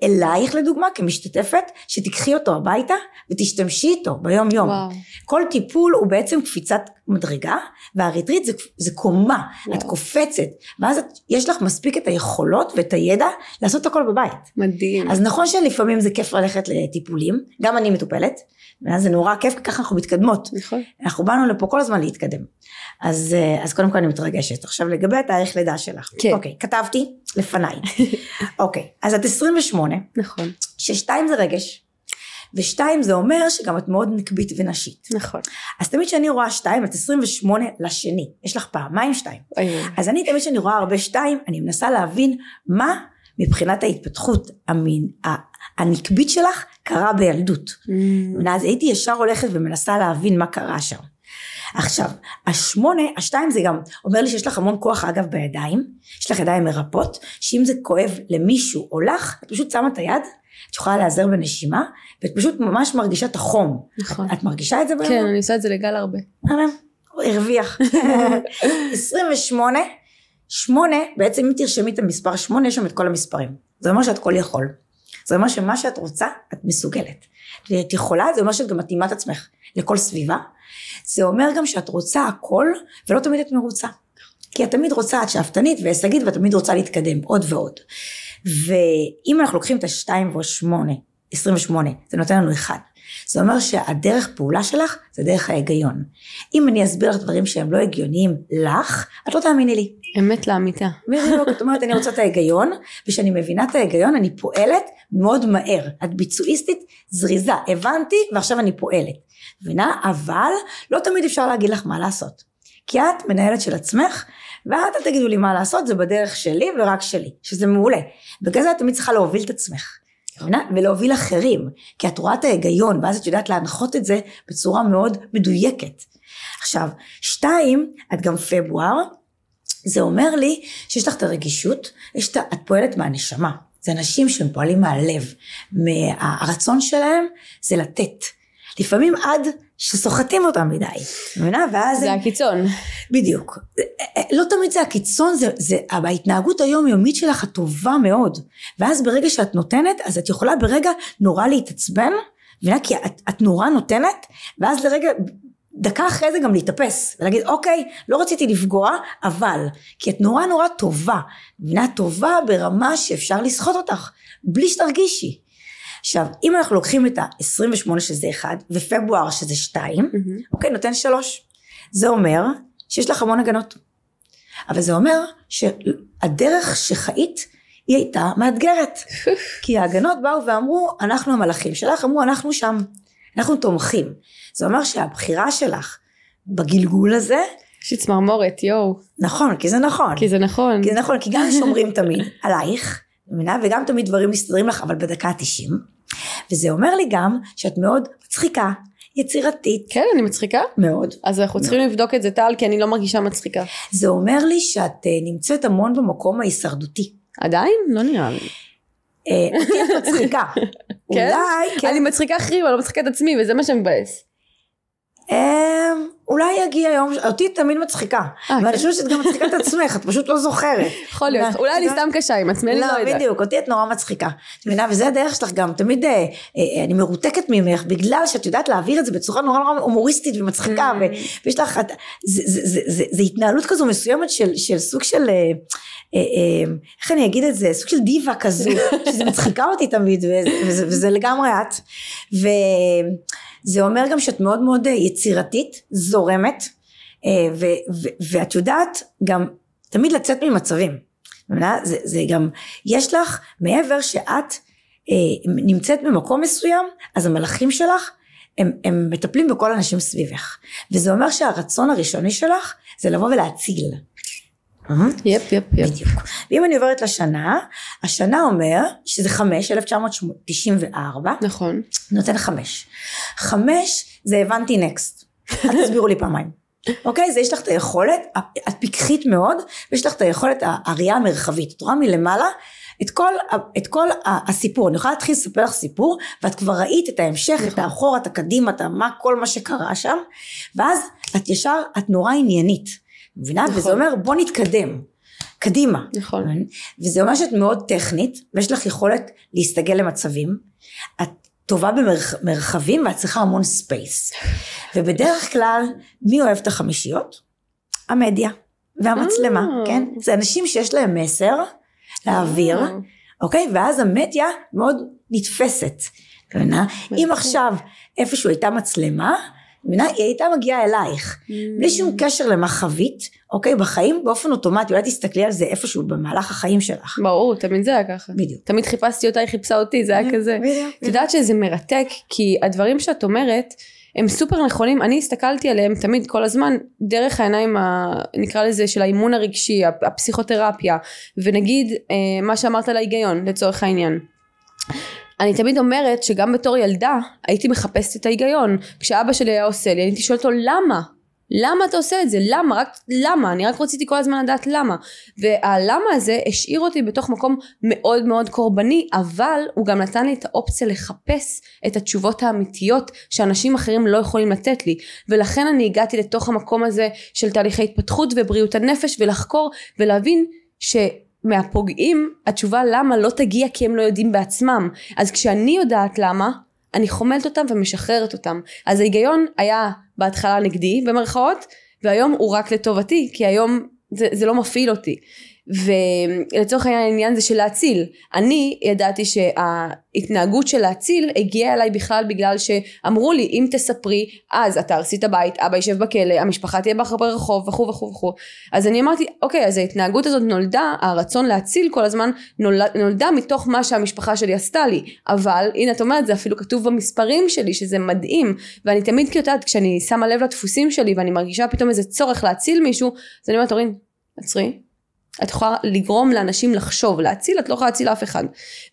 אלייך לדוגמה כמשתתפת, שתקחי אותו הביתה ותשתמשי איתו ביום יום. וואו. כל טיפול הוא בעצם קפיצת מדרגה, והריטריט זה קומה, את קופצת, ואז יש לך מספיק את היכולות ואת הידע לעשות הכל בבית. מדהים. אז נכון שלפעמים זה כיף ללכת לטיפולים, גם אני מטופלת, ואז זה נורא כיף, ככה אנחנו מתקדמות. נכון. אנחנו באנו לפה כל הזמן להתקדם. אז קודם כל אני מתרגשת. עכשיו לגבי התאריך לידה שלך. כן. אוקיי, כתבתי לפניי. אוקיי, אז את 28. נכון. ששתיים זה רגש. ושתיים זה אומר שגם את מאוד נקבית ונשית. נכון. אז תמיד שאני רואה 2, את 28 לשני. יש לך פעמיים 2. אז אני תמיד שאני רואה הרבה 2, אני מנסה להבין מה מבחינת ההתפתחות הנקבית שלך קרה בילדות. ואז הייתי ישר הולכת ומנסה להבין מה קרה שם. עכשיו, השתיים זה גם אומר לי שיש לך המון כוח אגב בידיים, יש לך ידיים מרפות, שאם זה כואב למישהו או לך, את פשוט שמה את היד, את יכולה לעזר בנשימה, ואת פשוט ממש מרגישה את החום. נכון. את מרגישה את זה ביום? כן, אני עושה את זה לגל הרבה. הרוויח. 28, 8, בעצם אם תרשמי את המספר 8, יש שם את כל המספרים. זה אומר שאת כל יכול. זה אומר שמה שאת רוצה, את מסוגלת. ואת יכולה, זה אומר שאת גם מתאימה את עצמך לכל סביבה. זה אומר גם שאת רוצה הכל, ולא תמיד את מרוצה. כי את תמיד רוצה, את שאפתנית והישגית, ואת תמיד רוצה להתקדם עוד ועוד. ואם אנחנו לוקחים את ה-2 ו-8, 28, זה נותן לנו 1. זה אומר שהדרך פעולה שלך זה דרך ההיגיון. אם אני אסביר לך דברים שהם לא הגיוניים לך, את לא תאמיני לי. אמת לאמיתה. בדיוק, את אומרת אני רוצה את ההיגיון, ושאני מבינה את ההיגיון אני פועלת מאוד מהר, את ביצועיסטית זריזה, הבנתי ועכשיו אני פועלת, מבינה? אבל לא תמיד אפשר להגיד לך מה לעשות, כי את מנהלת של עצמך, ואת אל תגידו לי מה לעשות, זה בדרך שלי ורק שלי, שזה מעולה, בגלל את תמיד צריכה להוביל את עצמך, ולהוביל אחרים, כי את רואה את ההיגיון, ואז את יודעת להנחות את זה בצורה מאוד מדויקת. עכשיו, 2, את גם פברואר, זה אומר לי שיש לך את הרגישות, את פועלת מהנשמה, זה אנשים שהם פועלים מהלב, מהרצון שלהם זה לתת, לפעמים עד שסוחטים אותם מדי, זה הקיצון. בדיוק, לא תמיד זה הקיצון, זה ההתנהגות היומיומית שלך הטובה מאוד, ואז ברגע שאת נותנת, אז את יכולה ברגע נורא להתעצבן, כי את נורא נותנת, ואז לרגע, דקה אחרי זה גם להתאפס, ולהגיד אוקיי, לא רציתי לפגוע, אבל, כי את נורא נורא טובה, טובה ברמה שאפשר לסחוט אותך, בלי שתרגישי. עכשיו, אם אנחנו לוקחים את ה-28 שזה 1, ופברואר שזה 2, אוקיי, נותן 3. זה אומר שיש לך המון הגנות. אבל זה אומר שהדרך שחיית, היא הייתה מאתגרת. כי ההגנות באו ואמרו, אנחנו המלאכים שלך, אמרו, אנחנו שם, אנחנו תומכים. זה אומר שהבחירה שלך בגלגול הזה, יש צמרמורת, יואו. נכון, כי זה נכון. כי זה נכון. כי זה נכון, כי גם שומרים תמיד עלייך, וגם תמיד דברים מסתדרים לך, אבל בדקה 90, וזה אומר לי גם שאת מאוד מצחיקה, יצירתית. כן, אני מצחיקה? מאוד. אז אנחנו צריכים לבדוק את זה טל, כי אני לא מרגישה מצחיקה. זה אומר לי שאת נמצאת המון במקום ההישרדותי. עדיין? לא נראה לי. אותי את מצחיקה. כן? אולי, כן. אני מצחיקה אחרים, אני לא מצחיקה את עצמי, וזה מה שמבאס. אולי יגיע יום, אותי תמיד מצחיקה, ואני חושבת שאת גם מצחיקה את עצמך, את פשוט לא זוכרת. יכול להיות, אולי אני סתם קשה עם עצמי, אני לא יודעת. לא, בדיוק, אותי את נורא מצחיקה, וזה הדרך שלך גם, תמיד אני מרותקת ממך, בגלל שאת יודעת להעביר את זה בצורה נורא נורא הומוריסטית ומצחיקה, ויש לך, זה התנהלות כזו מסוימת של סוג של, איך אני אגיד את זה, סוג של דיבה כזו, שזה מצחיקה אותי תמיד, וזה לגמרי את, זה אומר גם שאת מאוד מאוד יצירתית, זורמת, ואת יודעת גם תמיד לצאת ממצבים. זה גם, יש לך מעבר שאת נמצאת במקום מסוים, אז המלאכים שלך, הם מטפלים בכל אנשים סביבך. וזה אומר שהרצון הראשוני שלך, זה לבוא ולהציל. יפ. בדיוק. ואם אני עוברת לשנה, השנה אומר שזה 5, 1994. נכון. נותן 5. 5 זה הבנתי נקסט. אל תסבירו לי פעמיים. אוקיי? זה יש לך את היכולת, את פיקחית מאוד, ויש לך את היכולת הראייה המרחבית. את רואה מלמעלה את כל הסיפור. אני יכולה להתחיל לספר לך סיפור, ואת כבר ראית את ההמשך, את האחור, את הקדימה, כל מה שקרה שם, ואז את ישר, את נורא עניינית. מבינה? נכון. וזה אומר בוא נתקדם, קדימה. נכון. וזה אומר שאת מאוד טכנית, ויש לך יכולת להסתגל למצבים, את טובה במרחבים, ואת צריכה המון ספייס. ובדרך כלל, מי אוהב את החמישיות? המדיה והמצלמה, כן? זה אנשים שיש להם מסר להעביר, אוקיי? ואז המדיה מאוד נתפסת. אם עכשיו איפשהו הייתה מצלמה, היא הייתה מגיעה אלייך, בלי שום קשר למה חווית, אוקיי, בחיים באופן אוטומטי, אולי תסתכלי על זה איפשהו במהלך החיים שלך. ברור, תמיד זה היה ככה. בדיוק. תמיד חיפשתי אותה, היא חיפשה אותי, זה היה כזה. את יודעת שזה מרתק, כי הדברים שאת אומרת, הם סופר נכונים, אני הסתכלתי עליהם תמיד כל הזמן, דרך העיניים, נקרא לזה, של האימון הרגשי, הפסיכותרפיה, ונגיד, מה שאמרת על ההיגיון, לצורך העניין. אני תמיד אומרת שגם בתור ילדה הייתי מחפשת את ההיגיון. כשאבא שלי היה עושה לי, אני הייתי שואלת לו למה? למה אתה עושה את זה? למה? רק למה? אני רק רציתי כל הזמן לדעת למה. והלמה הזה השאיר אותי בתוך מקום מאוד מאוד קורבני, אבל הוא גם נתן לי את האופציה לחפש את התשובות האמיתיות שאנשים אחרים לא יכולים לתת לי. ולכן אני הגעתי לתוך המקום הזה של תהליכי התפתחות ובריאות הנפש, ולחקור ולהבין מהפוגעים, התשובה למה לא תגיע כי הם לא יודעים בעצמם. אז כשאני יודעת למה, אני חומלת אותם ומשחררת אותם. אז ההיגיון היה בהתחלה נגדי, במרכאות, והיום הוא רק לטובתי, כי היום זה לא מפעיל אותי. ולצורך העניין זה של להציל. אני ידעתי שההתנהגות של להציל הגיעה אליי בכלל בגלל שאמרו לי, אם תספרי, אז אתה הרסית הבית, אבא יישב בכלא, המשפחה תהיה ברחוב, וכו' וכו' וכו'. אז אני אמרתי, אוקיי, אז ההתנהגות הזאת נולדה, הרצון להציל כל הזמן נולדה מתוך מה שהמשפחה שלי עשתה לי. אבל, הנה את אומרת, זה אפילו כתוב במספרים שלי, שזה מדהים, ואני תמיד יודעת, כשאני שמה לב לדפוסים שלי, ואני מרגישה פתאום איזה צורך להציל מישהו, אז אני אומרת, אורין, עצרי, את יכולה לגרום לאנשים לחשוב, להציל, את לא יכולה להציל אף אחד.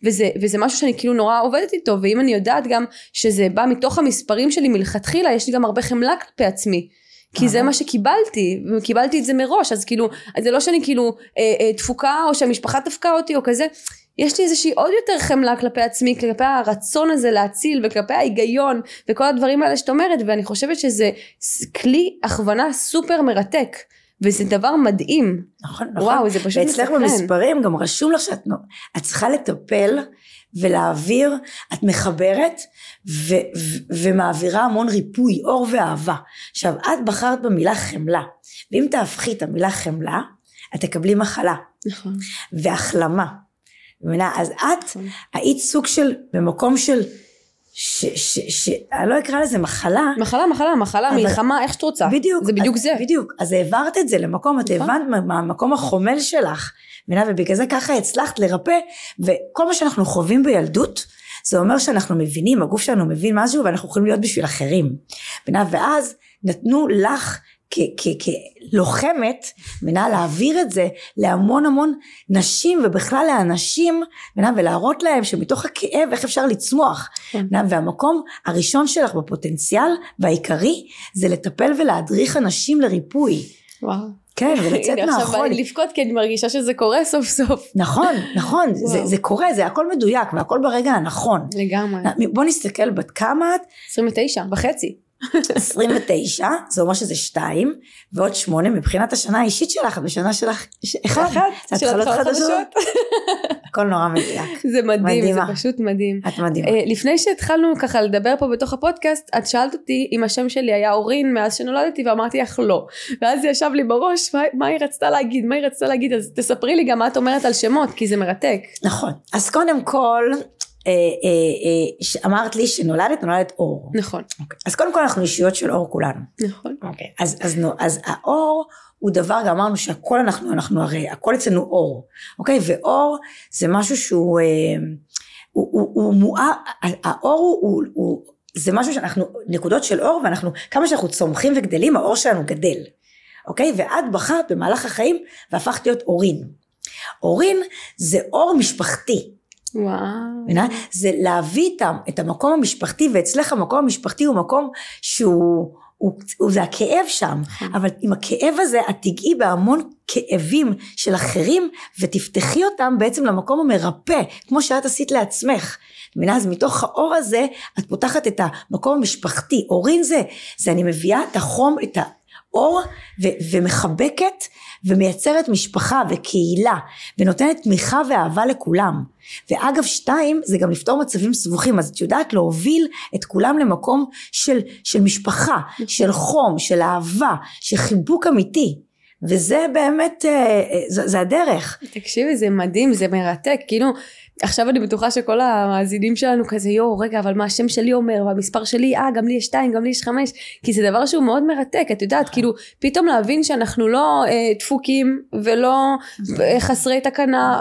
וזה משהו שאני כאילו נורא עובדת איתו, ואם אני יודעת גם שזה בא מתוך המספרים שלי מלכתחילה, יש לי גם הרבה חמלה כלפי עצמי, כי זה מה שקיבלתי, וקיבלתי את זה מראש, אז כאילו, זה לא שאני כאילו תפוקה, או שהמשפחה תפקה אותי, או כזה, יש לי איזושהי עוד יותר חמלה כלפי עצמי, כלפי הרצון הזה להציל, וכלפי ההיגיון, וכל הדברים האלה שאת אומרת, ואני חושבת שזה כלי הכוונה סופר מרתק, וזה דבר מדהים. נכון, וואו, זה פשוט ואצלך במספרים גם רשום לך שאת צריכה לטפל ולהעביר, את מחברת ומעבירה המון ריפוי, אור ואהבה. עכשיו, את בחרת במילה חמלה, ואם תהפכי את המילה חמלה, את תקבלי מחלה. נכון. והחלמה. אז את היית סוג של, במקום של, אני לא אקרא לזה מחלה, מלחמה, איך שאת רוצה. בדיוק. זה בדיוק זה. בדיוק. אז העברת את זה למקום, את הבנת מהמקום החומל שלך, ובגלל זה ככה הצלחת לרפא, וכל מה שאנחנו חווים בילדות, זה אומר שאנחנו מבינים, הגוף שלנו מבין משהו, ואנחנו יכולים להיות בשביל אחרים. ואז נתנו לך, כלוחמת, מנה להעביר את זה להמון המון נשים ובכלל לאנשים, מנה ולהראות להם שמתוך הכאב איך אפשר לצמוח, והמקום הראשון שלך בפוטנציאל והעיקרי זה לטפל ולהדריך אנשים לריפוי. וואו. כן, ולצאת מהחול. עכשיו בא לי לבכות כי אני מרגישה שזה קורה סוף סוף. נכון, זה קורה, זה הכל מדויק והכל ברגע הנכון. לגמרי. בוא נסתכל בת כמה את? 29.5. 29, זה אומר שזה 2, ועוד 8, מבחינת השנה האישית שלך, בשנה שלך 1, זה התחלות חדשות. הכל נורא מדויק. זה מדהים, זה פשוט מדהים. את מדהימה. לפני שהתחלנו ככה לדבר פה בתוך הפודקאסט, את שאלת אותי אם השם שלי היה אורין מאז שנולדתי, ואמרתי לך לא. ואז זה ישב לי בראש, מה היא רצתה להגיד, אז תספרי לי גם מה את אומרת על שמות, כי זה מרתק. נכון, אז קודם כל, אמרת לי שנולדת אור. נכון. אז קודם כל אנחנו אישיות של אור כולנו. נכון. אז האור הוא דבר, גם אמרנו שהכל אנחנו הרי, הכל אצלנו אור. אוקיי? ואור זה משהו שהוא, האור הוא, זה משהו שאנחנו, נקודות של אור, ואנחנו, כמה שאנחנו צומחים וגדלים, האור שלנו גדל. אוקיי? ואת בחרת במהלך החיים, והפכת להיות אורין. אורין זה אור משפחתי. וואו. זה להביא איתם את המקום המשפחתי, ואצלך המקום המשפחתי הוא מקום זה הכאב שם, אבל עם הכאב הזה את תגעי בהמון כאבים של אחרים, ותפתחי אותם בעצם למקום המרפא, כמו שאת עשית לעצמך. אז מתוך האור הזה את פותחת את המקום המשפחתי. אורין זה אני מביאה את החום, את האור, ומחבקת ומייצרת משפחה וקהילה, ונותנת תמיכה ואהבה לכולם. ואגב 2, זה גם לפתור מצבים סבוכים, אז את יודעת להוביל את כולם למקום של משפחה, של חום, של אהבה, של חיבוק אמיתי, וזה באמת, זה הדרך. תקשיבי, זה מדהים, זה מרתק, כאילו, עכשיו אני בטוחה שכל המאזינים שלנו כזה, רגע, אבל מה השם שלי אומר, והמספר שלי, גם לי יש 2, גם לי יש 5, כי זה דבר שהוא מאוד מרתק, את יודעת, כאילו, פתאום להבין שאנחנו לא דפוקים, ולא חסרי תקנה,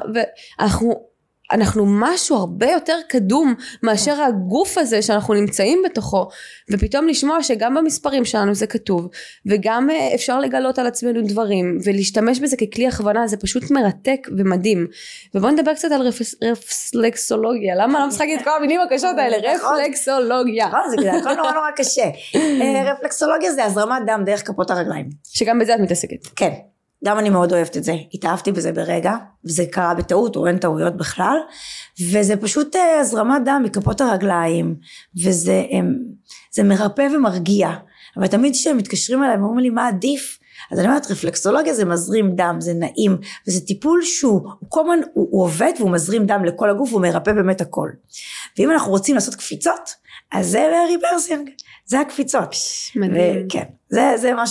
אנחנו משהו הרבה יותר קדום מאשר הגוף הזה שאנחנו נמצאים בתוכו, ופתאום לשמוע שגם במספרים שלנו זה כתוב, וגם אפשר לגלות על עצמנו דברים, ולהשתמש בזה ככלי הכוונה, זה פשוט מרתק ומדהים. ובואו נדבר קצת על רפלקסולוגיה, למה לא משחקת את כל המינים הקשות האלה? רפלקסולוגיה. זה הכל נורא נורא קשה. רפלקסולוגיה זה הזרמת דם דרך כפות הרגליים. שגם בזה את מתעסקת. כן. גם אני מאוד אוהבת את זה, התאהבתי בזה ברגע, וזה קרה בטעות, או אין טעויות בכלל, וזה פשוט הזרמת דם מכפות הרגליים, וזה מרפא ומרגיע, אבל תמיד כשהם מתקשרים אליי, ואומרים לי מה עדיף, אז אני אומרת, רפלקסולוגיה זה מזרים דם, זה נעים, וזה טיפול שהוא כל הזמן, הוא עובד והוא מזרים דם לכל הגוף, והוא מרפא באמת הכל. ואם אנחנו רוצים לעשות קפיצות, אז זה ריברסינג, זה הקפיצות. מדהים. כן, זה מה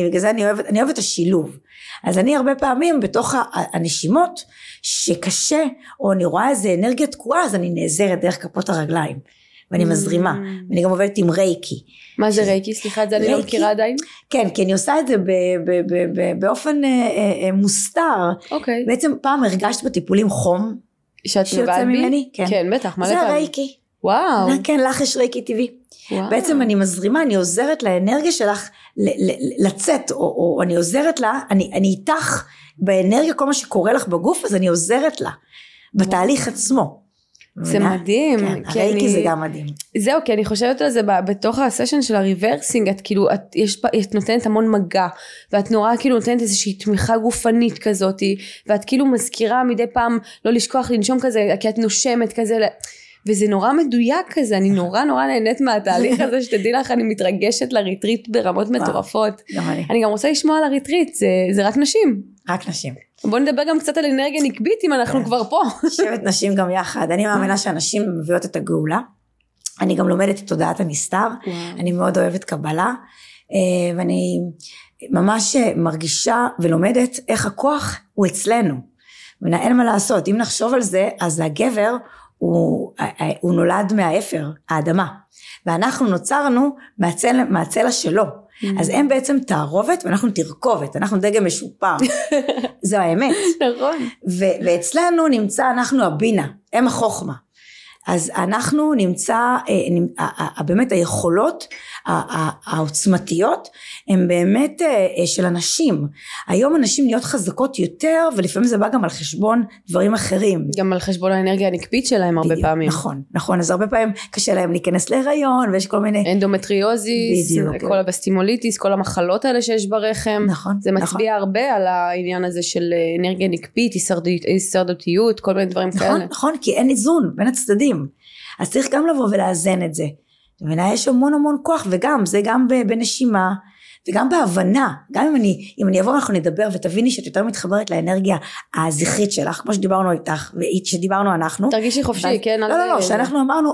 בגלל זה אני אוהבת את השילוב. אז אני הרבה פעמים בתוך הנשימות, שקשה, או אני רואה איזה אנרגיה תקועה, אז אני נעזרת דרך כפות הרגליים, ואני מזרימה, ואני גם עובדת עם רייקי. מה זה רייקי? סליחה, את זה אני לא מכירה עדיין. כן, כי אני עושה את זה באופן מוסתר. אוקיי. בעצם פעם הרגשת בטיפולים חום, שיוצא ממני? כן, בטח, מלא פעמים. זה רייקי. וואו. כן, לך יש רייקי טבעי. בעצם אני מזרימה, אני עוזרת לאנרגיה שלך לצאת, או אני עוזרת לה, אני איתך באנרגיה, כל מה שקורה לך בגוף, אז אני עוזרת לה, בתהליך עצמו. זה מדהים. כן, הרייקי זה גם מדהים. זהו, כי אני חושבת על זה בתוך הסשן של הריברסינג, את כאילו, את נותנת המון מגע, ואת נורא כאילו נותנת איזושהי תמיכה גופנית כזאת, ואת כאילו מזכירה מדי פעם לא לשכוח לנשום כזה, כי את נושמת כזה, וזה נורא מדויק כזה, אני נורא נהנית מהתהליך הזה, שתדעי לך, אני מתרגשת לריטריט ברמות מטורפות. אני גם רוצה לשמוע על הריטריט, זה רק נשים. רק נשים. בוא נדבר גם קצת על אנרגיה נקבית, אם אנחנו כבר פה. שבט נשים גם יחד, אני מאמינה שאנשים מביאות את הגאולה, אני גם לומדת את תודעת הנסתר, אני מאוד אוהבת קבלה, ואני ממש מרגישה ולומדת איך הכוח הוא אצלנו, אין מה לעשות, אם נחשוב על זה, אז הגבר הוא נולד מהאפר, האדמה, ואנחנו נוצרנו מהצלע שלו, אז הם בעצם תערובת ואנחנו תרכובת, אנחנו דגם משופר, זו האמת. נכון. ואצלנו נמצא, אנחנו הבינה, הם החוכמה. אז אנחנו נמצא, באמת היכולות העוצמתיות, הן באמת של אנשים. היום אנשים נהיות חזקות יותר, ולפעמים זה בא גם על חשבון דברים אחרים. גם על חשבון האנרגיה הנקבית שלהם הרבה פעמים. נכון, אז הרבה פעמים קשה להם להיכנס להיריון, ויש כל מיני... אנדומטריוזיס, כל הבסטימוליטיס, כל המחלות האלה שיש ברחם. נכון. זה מצביע הרבה על העניין הזה של אנרגיה נקבית, הישרדותיות, כל מיני דברים כאלה. נכון, כי אין איזון בין הצדדים. אז צריך גם לבוא ולאזן את זה. יש המון כוח, וגם, זה גם בנשימה, וגם בהבנה, גם אם אני אבוא אנחנו נדבר, ותביני שאת יותר מתחברת לאנרגיה הזכרית שלך, כמו שדיברנו איתך, שדיברנו אנחנו. תרגישי חופשי, כן? לא, שאנחנו אמרנו,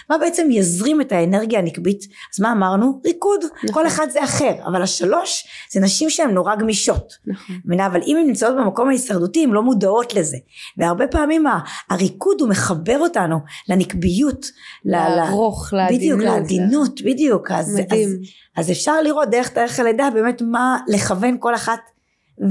מה בעצם יזרים את האנרגיה הנקבית, אז מה אמרנו? ריקוד, כל אחד זה אחר, אבל השלוש, זה נשים שהן נורא גמישות. אבל אם הן נמצאות במקום ההישרדותי, הן לא מודעות לזה, והרבה פעמים הריקוד הוא מחבר אותנו לנקביות, לרוך, לעדינות. בדיוק, אז אפשר לראות דרך תאריך הלידה באמת מה לכוון כל אחת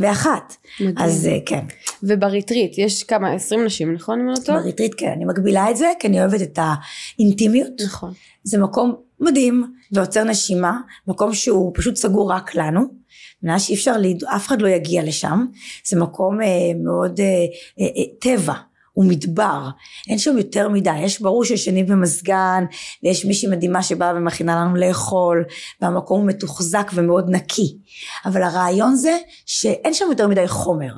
ואחת. מדהים. אז כן. ובריטריט יש כמה 20 נשים, נכון? בריטריט כן, אני מגבילה את זה כי אני אוהבת את האינטימיות. נכון. זה מקום מדהים ועוצר נשימה, מקום שהוא פשוט סגור רק לנו, שאי אפשר, אף אחד לא יגיע לשם, זה מקום מאוד טבע. הוא מדבר, אין שם יותר מדי, יש ברור שישנים במזגן, ויש מישהי מדהימה שבאה ומכינה לנו לאכול, והמקום הוא מתוחזק ומאוד נקי, אבל הרעיון זה שאין שם יותר מדי חומר,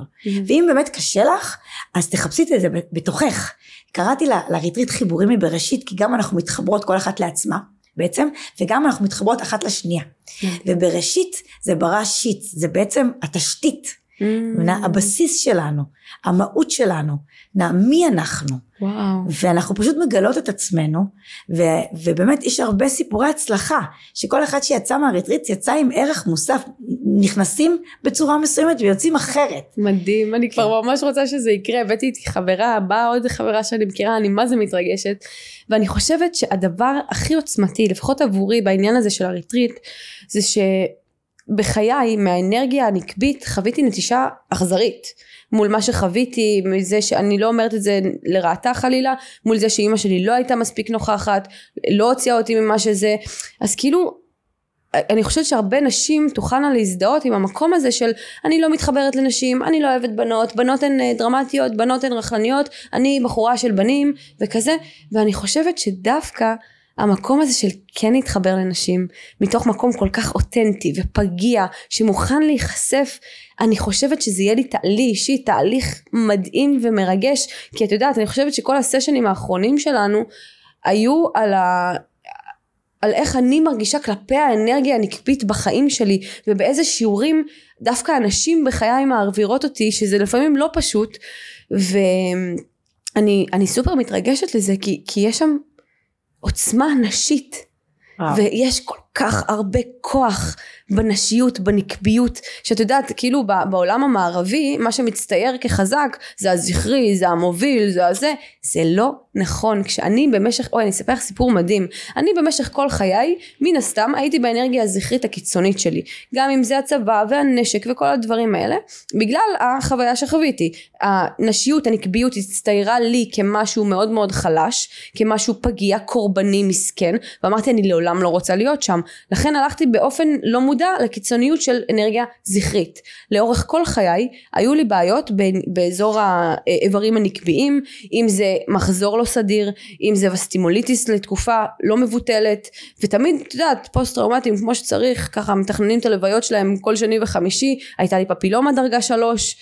ואם באמת קשה לך, אז תחפשי את זה בתוכך. קראתי לריטריט חיבורים מבראשית, כי גם אנחנו מתחברות כל אחת לעצמה, בעצם, וגם אנחנו מתחברות אחת לשנייה, ובראשית זה בראשית, זה בעצם התשתית, הבסיס שלנו, המהות שלנו, מי אנחנו, ואנחנו פשוט מגלות את עצמנו, ובאמת יש הרבה סיפורי הצלחה, שכל אחד שיצא מהריטריט יצא עם ערך מוסף, נכנסים בצורה מסוימת ויוצאים אחרת. מדהים, אני כבר ממש רוצה שזה יקרה, הבאתי איתי חברה, באה עוד חברה שאני מכירה, אני מה זה מתרגשת, ואני חושבת שהדבר הכי עוצמתי, לפחות עבורי בעניין הזה של הריטריט, זה שבחיי מהאנרגיה הנקבית חוויתי נטישה אכזרית, מול מה שחוויתי, מזה שאני לא אומרת את זה לרעתה חלילה, מול זה שאמא שלי לא הייתה מספיק נוכחת, לא הוציאה אותי ממה שזה, אז כאילו, אני חושבת שהרבה נשים תוכלנה להזדהות עם המקום הזה של, אני לא מתחברת לנשים, אני לא אוהבת בנות, בנות הן דרמטיות, בנות הן רחלניות, אני בחורה של בנים וכזה, ואני חושבת שדווקא, המקום הזה של כן להתחבר לנשים, מתוך מקום כל כך אותנטי ופגיע, שמוכן להיחשף, אני חושבת שזה יהיה לי אישי, תהליך מדהים ומרגש, כי את יודעת, אני חושבת שכל הסשנים האחרונים שלנו, היו על איך אני מרגישה כלפי האנרגיה הנקבית בחיים שלי, ובאיזה שיעורים דווקא אנשים בחיי מעבירות אותי, שזה לפעמים לא פשוט, ואני סופר מתרגשת לזה, כי יש שם עוצמה נשית, ויש כל כך הרבה כוח בנשיות, בנקביות, שאת יודעת, כאילו בעולם המערבי, מה שמצטייר כחזק, זה הזכרי, זה המוביל, זה לא נכון. כשאני במשך, אני אספר סיפור מדהים, אני במשך כל חיי, מן הסתם, הייתי באנרגיה הזכרית הקיצונית שלי, גם אם זה הצבא והנשק וכל הדברים האלה, בגלל החוויה שחוויתי, הנשיות, הנקביות, הצטיירה לי כמשהו מאוד מאוד חלש, כמשהו פגיע, קורבני, מסכן, ואמרתי, אני לעולם לא רוצה להיות שם, לכן הלכתי באופן לא מודע לקיצוניות של אנרגיה זכרית. לאורך כל חיי היו לי בעיות באזור האיברים הנקביים, אם זה מחזור לא סדיר, אם זה וסטימוליטיס לתקופה לא מבוטלת, ותמיד, את יודעת, פוסט טראומטיים כמו שצריך, ככה מתכננים את הלוויות שלהם כל שני וחמישי, הייתה לי פפילומה דרגה 3,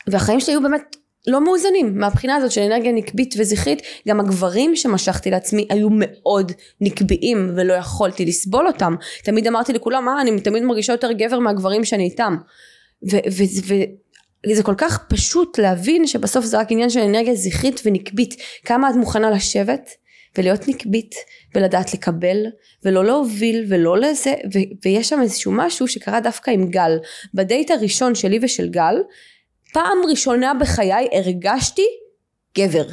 והחיים שלי היו באמת לא מאוזנים, מהבחינה הזאת של אנרגיה נקבית וזכרית. גם הגברים שמשכתי לעצמי היו מאוד נקביים, ולא יכולתי לסבול אותם. תמיד אמרתי לכולם, אני תמיד מרגישה יותר גבר מהגברים שאני איתם. וזה כל כך פשוט להבין שבסוף זה רק עניין של אנרגיה זכרית ונקבית. כמה את מוכנה לשבת ולהיות נקבית, ולדעת לקבל, ולא להוביל, ולא לזה, ויש שם איזשהו משהו שקרה דווקא עם גל. בדייט הראשון שלי ושל גל, פעם ראשונה בחיי הרגשתי גבר,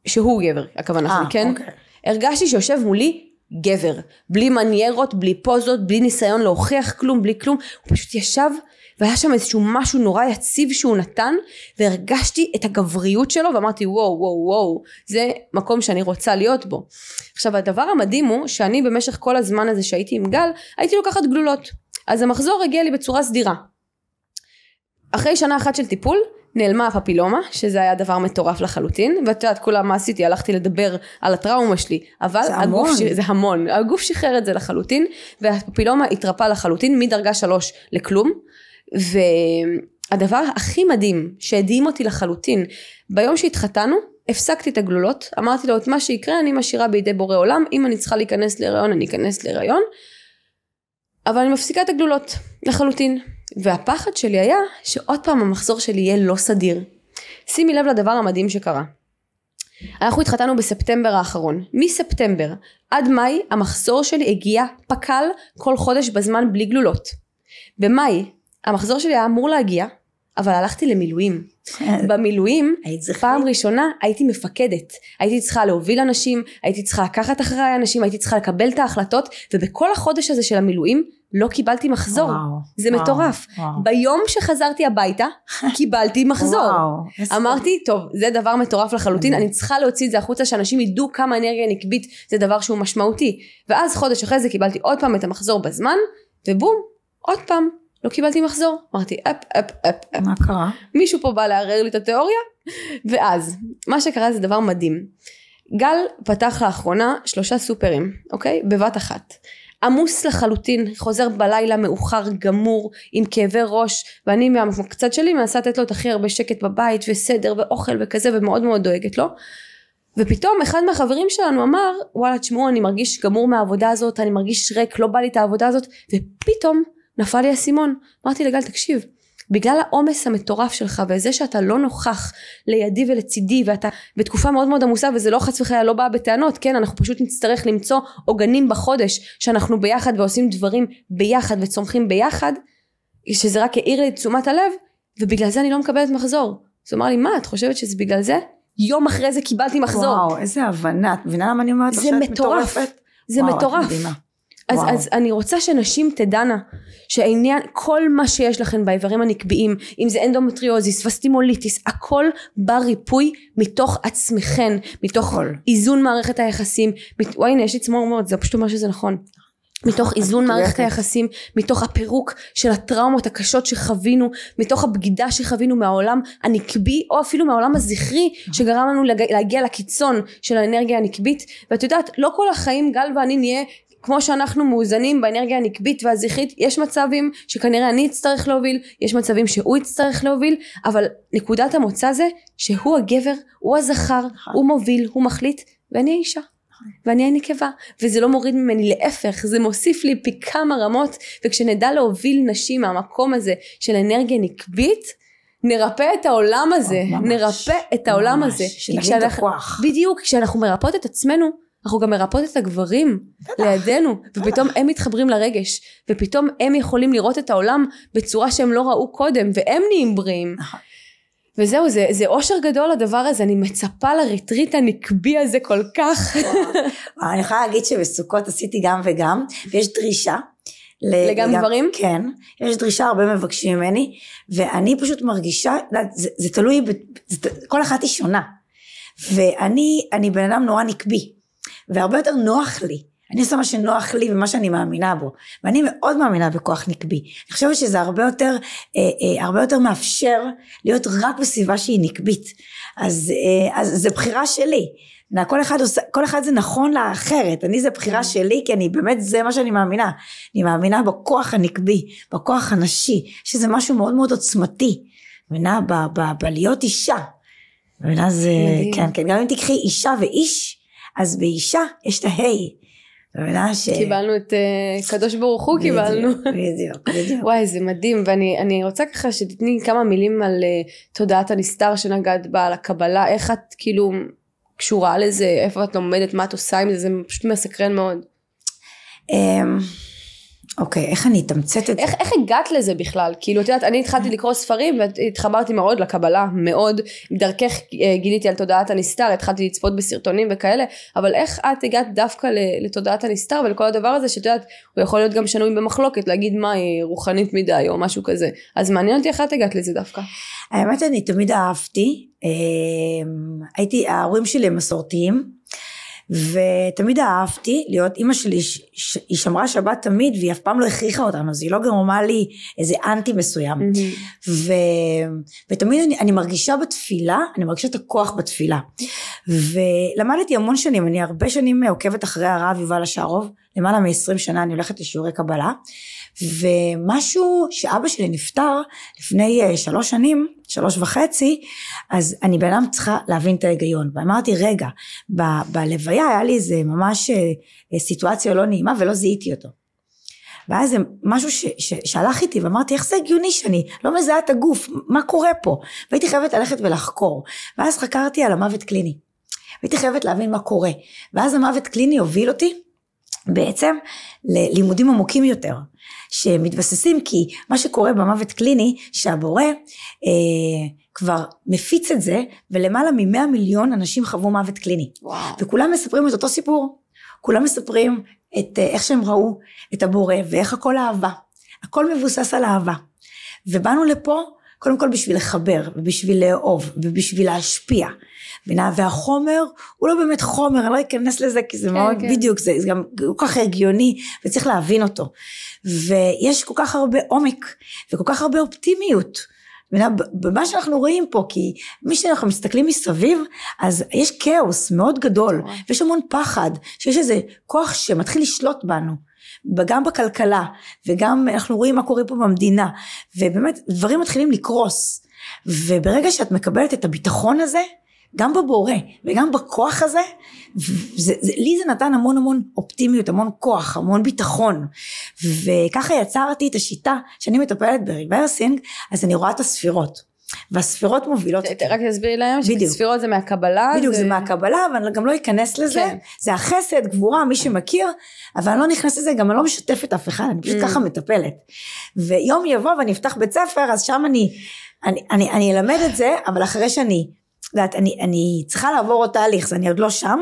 שהוא גבר, הכוונה שלי, כן? אוקיי. הרגשתי שיושב מולי גבר, בלי מניירות, בלי פוזות, בלי ניסיון להוכיח כלום, בלי כלום, הוא פשוט ישב, והיה שם איזשהו משהו נורא יציב שהוא נתן, והרגשתי את הגבריות שלו, ואמרתי וואו, זה מקום שאני רוצה להיות בו. עכשיו הדבר המדהים הוא, שאני במשך כל הזמן הזה שהייתי עם גל, הייתי לוקחת גלולות, אז המחזור הגיע לי בצורה סדירה. אחרי שנה אחת של טיפול, נעלמה הפפילומה, שזה היה דבר מטורף לחלוטין, ואת יודעת, כולה מה עשיתי, הלכתי לדבר על הטראומה שלי, אבל זה המון, הגוף שחרר את זה לחלוטין, והפפילומה התרפא לחלוטין, מדרגה 3 לכלום, והדבר הכי מדהים, שהדהים אותי לחלוטין, ביום שהתחתנו, הפסקתי את הגלולות, אמרתי לו, את מה שיקרה, אני משאירה בידי בורא עולם, אם אני צריכה להיכנס להיריון, אני אכנס להיריון, אבל אני מפסיקה את הגלולות לחלוטין. והפחד שלי היה שעוד פעם המחזור שלי יהיה לא סדיר. שימי לב לדבר המדהים שקרה. אנחנו התחתנו בספטמבר האחרון. מספטמבר עד מאי המחזור שלי הגיע פקל כל חודש בזמן בלי גלולות. במאי המחזור שלי היה אמור להגיע, אבל הלכתי למילואים. במילואים פעם ראשונה הייתי מפקדת, הייתי צריכה להוביל אנשים, הייתי צריכה לקחת אחריי אנשים, הייתי צריכה לקבל את ההחלטות, ובכל החודש הזה של המילואים לא קיבלתי מחזור. זה מטורף. ביום שחזרתי הביתה קיבלתי מחזור. אמרתי טוב, זה דבר מטורף לחלוטין, אני צריכה להוציא את זה החוצה, שאנשים ידעו כמה אנרגיה נקבית זה דבר שהוא משמעותי. ואז חודש אחרי זה קיבלתי עוד פעם את המחזור בזמן, ובום, עוד פעם לא קיבלתי מחזור. אמרתי אפ. מה קרה? מישהו פה בא לערער לי את התיאוריה. ואז מה שקרה זה דבר מדהים. גל פתח לאחרונה 3 סופרים, אוקיי? בבת אחת. עמוס לחלוטין, חוזר בלילה מאוחר גמור עם כאבי ראש, ואני מהקצת שלי מנסה לתת לו את הכי הרבה שקט בבית וסדר ואוכל וכזה, ומאוד מאוד דואגת לו. ופתאום אחד מהחברים שלנו אמר, וואלה תשמעו, אני מרגיש גמור מהעבודה הזאת, אני מרגיש ריק, לא בא לי את העבודה הזאת, ופתאום נפל לי הסימון. אמרתי לגל, תקשיב, בגלל העומס המטורף שלך וזה שאתה לא נוכח לידי ולצידי, ואתה בתקופה מאוד מאוד עמוסה, וזה לא חס וחלילה לא בא בטענות, כן, אנחנו פשוט נצטרך למצוא עוגנים בחודש שאנחנו ביחד ועושים דברים ביחד וצומחים ביחד, שזה רק העיר לי תשומת הלב, ובגלל זה אני לא מקבלת מחזור. אז הוא אמר לי, מה, את חושבת שזה בגלל זה? יום אחרי זה קיבלתי מחזור. וואו, איזה הבנה, את מבינה למה אני אומרת? זה מטורף, זה מטורף. אז אני רוצה שנשים תדענה שהעניין, כל מה שיש לכם באיברים הנקביים, אם זה אנדומטריוזיס וסטימוליטיס, הכל בריפוי מתוך עצמכן, מתוך איזון מערכת היחסים. וואי, הנה, יש לי צמור מאוד, זה פשוט אומר שזה נכון. מתוך איזון מערכת היחסים, מתוך הפירוק של הטראומות הקשות שחווינו, מתוך הבגידה שחווינו מהעולם הנקבי, או אפילו מהעולם הזכרי, שגרם לנו להגיע לקיצון של האנרגיה הנקבית. ואת יודעת, לא כל החיים גל ואני נהיה כמו שאנחנו מאוזנים באנרגיה הנקבית והזכרית. יש מצבים שכנראה אני אצטרך להוביל, יש מצבים שהוא יצטרך להוביל, אבל נקודת המוצא זה שהוא הגבר, הוא הזכר, הוא מוביל, הוא מחליט, ואני האישה. ואני נקבה, וזה לא מוריד ממני, להפך, זה מוסיף לי פי כמה רמות, וכשנדע להוביל נשים מהמקום הזה של אנרגיה נקבית, נרפא את העולם הזה, נרפא את העולם הזה. שנבין את הכוח. בדיוק, כשאנחנו מרפאות את עצמנו, אנחנו גם מרפאות את הגברים לידינו, ופתאום הם מתחברים לרגש, ופתאום הם יכולים לראות את העולם בצורה שהם לא ראו קודם, והם נהיים בריאים. וזהו, זה אושר גדול הדבר הזה, אני מצפה לריטריט הנקבי הזה כל כך. אני יכולה להגיד שבסוכות עשיתי גם וגם, ויש דרישה. לגם גברים? כן, יש דרישה, הרבה מבקשים ממני, ואני פשוט מרגישה, זה תלוי, כל אחת היא שונה, ואני בן אדם נורא נקבי, והרבה יותר נוח לי, אני עושה מה שנוח לי ומה שאני מאמינה בו, ואני מאוד מאמינה בכוח נקבי, אני חושבת שזה הרבה יותר מאפשר להיות רק בסביבה שהיא נקבית, אז זה בחירה שלי, כל אחד זה נכון לאחרת, אני זה בחירה שלי, כי אני באמת זה מה שאני מאמינה, אני מאמינה בכוח הנקבי, בכוח הנשי, שזה משהו מאוד מאוד עוצמתי, מאמינה בלהיות אישה, מאמינה זה, כן, גם אם תקחי אישה ואיש, אז באישה יש את ההי, קיבלנו את קדוש ברוך הוא, קיבלנו. בדיוק. וואי, זה מדהים, ואני רוצה ככה שתתני כמה מילים על תודעת הנסתר שנגעת בה, על הקבלה, איך את כאילו קשורה לזה, איפה את לומדת, מה את עושה עם זה, זה פשוט מסקרן מאוד. אוקיי, איך אני אתמצת את זה? איך הגעת לזה בכלל? כאילו, את יודעת, אני התחלתי לקרוא ספרים, והתחברתי מאוד לקבלה, מאוד, דרכך גיליתי על תודעת הנסתר, התחלתי לצפות בסרטונים וכאלה, אבל איך את הגעת דווקא לתודעת הנסתר, ולכל הדבר הזה, שאת יודעת, הוא יכול להיות גם שנוי במחלוקת, להגיד מה היא רוחנית מדי, או משהו כזה. אז מעניין אותי איך את הגעת לזה דווקא. האמת, אני תמיד אהבתי, ההורים שלי הם מסורתיים, ותמיד אהבתי להיות, אמא שלי היא שמרה שבת תמיד, והיא אף פעם לא הכריחה אותנו, אז היא לא גרמה לי איזה אנטי מסוים, ותמיד אני מרגישה בתפילה, אני מרגישה את הכוח בתפילה, ולמדתי המון שנים, אני הרבה שנים עוקבת אחרי הרב יובל השערוב, למעלה מ-20 שנה אני הולכת לשיעורי קבלה, ומשהו שאבא שלי נפטר לפני 3 שנים, 3.5, אז אני בעצם צריכה להבין את ההיגיון, ואמרתי רגע, בלוויה היה לי איזה ממש סיטואציה לא נעימה, ולא זיהיתי אותו, ואז זה משהו שהלך איתי, ואמרתי איך זה הגיוני שאני לא מזהה את הגוף, מה קורה פה, והייתי חייבת ללכת ולחקור, ואז חקרתי על המוות קליני, והייתי חייבת להבין מה קורה, ואז המוות קליני הוביל אותי, בעצם ללימודים עמוקים יותר, שמתבססים, כי מה שקורה במוות קליני, שהבורא כבר מפיץ את זה, ולמעלה מ100 מיליון אנשים חוו מוות קליני, וכולם מספרים את אותו סיפור, כולם מספרים את איך שהם ראו את הבורא, ואיך הכל אהבה, הכל מבוסס על אהבה, ובאנו לפה, קודם כל בשביל לחבר, ובשביל לאהוב, ובשביל להשפיע, והחומר הוא לא באמת חומר, אני לא אכנס לזה, כי זה מאוד בדיוק, זה גם כל כך הגיוני, וצריך להבין אותו, ויש כל כך הרבה עומק, וכל כך הרבה אופטימיות, במה שאנחנו רואים פה, כי מי שאנחנו מסתכלים מסביב, אז יש כאוס מאוד גדול, ויש המון פחד, שיש איזה כוח שמתחיל לשלוט בנו, גם בכלכלה, וגם אנחנו רואים מה קורה פה במדינה, ובאמת דברים מתחילים לקרוס, וברגע שאת מקבלת את הביטחון הזה, גם בבורא וגם בכוח הזה, לי זה נתן המון המון אופטימיות, המון כוח, המון ביטחון, וככה יצרתי את השיטה שאני מטפלת בריברסינג, אז אני רואה את הספירות, והספירות מובילות אותי. רק תסבירי להם שספירות זה מהקבלה. בדיוק, זה מהקבלה, אבל גם לא אכנס לזה, זה החסד, גבורה, מי שמכיר, אבל אני לא נכנס לזה, גם אני לא משתפת אף אחד, אני פשוט ככה מטפלת, ויום יבוא ואני אפתח בית ספר, אז שם אני אלמד את זה, אבל אחרי אני צריכה לעבור אותו תהליך, אז אני עוד לא שם,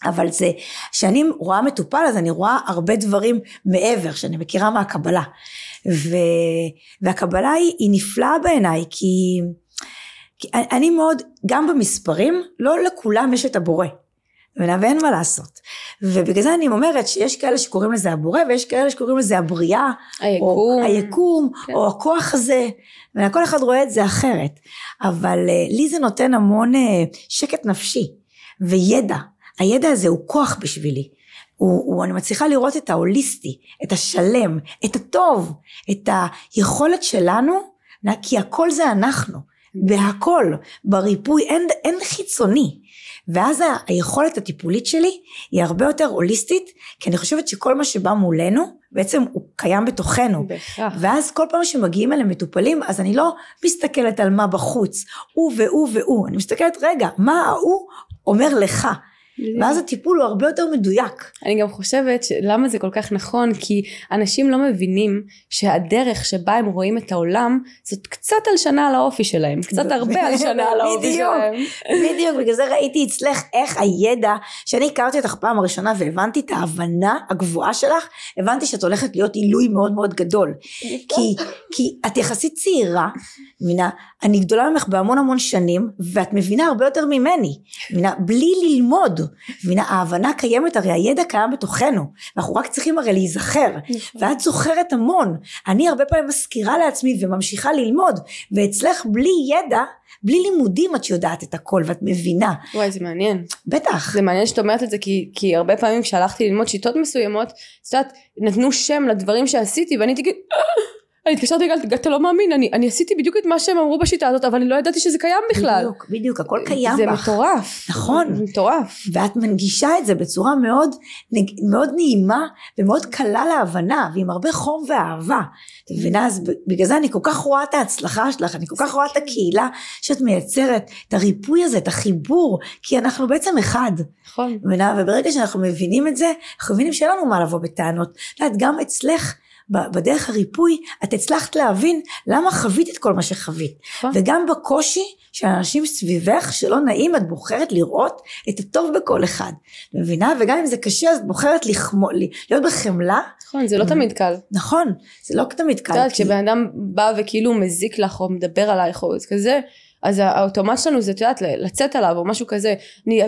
אבל זה, שאני רואה מטופל, אז אני רואה הרבה דברים מעבר, שאני מכירה מהקבלה, והקבלה היא נפלאה בעיניי, כי אני מאוד, גם במספרים, לא לכולם יש את הבורא, ואין מה לעשות, ובגלל זה אני אומרת, שיש כאלה שקוראים לזה הבורא, ויש כאלה שקוראים לזה הבריאה, או היקום, או הכוח הזה, וכל אחד רואה את זה אחרת, אבל לי זה נותן המון שקט נפשי, וידע, הידע הזה הוא כוח בשבילי, אני מצליחה לראות את ההוליסטי, את השלם, את הטוב, את היכולת שלנו, כי הכל זה אנחנו, בהכל, בריפוי, אין חיצוני, ואז היכולת הטיפולית שלי היא הרבה יותר הוליסטית, כי אני חושבת שכל מה שבא מולנו, בעצם הוא קיים בתוכנו, ואז כל פעם שמגיעים אליהם מטופלים, אז אני לא מסתכלת על מה בחוץ, הוא והוא והוא, אני מסתכלת רגע, מה הוא אומר לך, ואז הטיפול הוא הרבה יותר מדויק. אני גם חושבת למה זה כל כך נכון, כי אנשים לא מבינים שהדרך שבה הם רואים את העולם, זאת קצת הלשנה על האופי שלהם, קצת הרבה הלשנה על האופי שלהם. בדיוק, בגלל זה ראיתי אצלך איך הידע, שאני הכרתי אותך פעם הראשונה והבנתי את ההבנה הגבוהה שלך, הבנתי שאת הולכת להיות עילוי מאוד מאוד גדול, כי את יחסית צעירה, אני גדולה ממך בהמון המון שנים, ואת מבינה הרבה יותר ממני, בלי ללמוד, ההבנה קיימת, הרי הידע קיים בתוכנו, אנחנו רק צריכים הרי להיזכר, ואת זוכרת המון, אני הרבה פעמים מזכירה לעצמי וממשיכה ללמוד, ואצלך בלי ידע, בלי לימודים את יודעת את הכל ואת מבינה. וואי, זה מעניין. בטח. זה מעניין שאת אומרת את זה, כי הרבה פעמים כשהלכתי ללמוד שיטות מסוימות, נתנו שם לדברים שעשיתי, ואני תגיד, אני התקשרתי, אתה לא מאמין, אני עשיתי בדיוק את מה שהם אמרו בשיטה הזאת, אבל אני לא ידעתי שזה קיים בכלל. בדיוק, הכל קיים בך. זה מטורף. נכון. מטורף. ואת מנגישה את זה בצורה מאוד, מאוד נעימה, ומאוד קלה להבנה, ועם הרבה חום ואהבה. אתה מבינה, אז בגלל זה אני כל כך רואה את ההצלחה שלך, אני כל כך רואה את הקהילה שאת מייצרת, את הריפוי הזה, את החיבור, כי אנחנו בעצם אחד. נכון. וברגע שאנחנו מבינים את זה, אנחנו מבינים שאין לנו מה לבוא בטענות. גם אצלך, בדרך הריפוי, את הצלחת להבין למה חווית את כל מה שחווית, וגם בקושי של אנשים סביבך שלא נעים, את בוחרת לראות את הטוב בכל אחד, מבינה? וגם אם זה קשה, אז את בוחרת להיות בחמלה. נכון, זה לא תמיד קל. נכון, זה לא תמיד קל. את יודעת, כשבן אדם בא וכאילו מזיק לך, או מדבר עלייך, או כזה, אז האוטומט שלנו זה, את יודעת, לצאת עליו, או משהו כזה.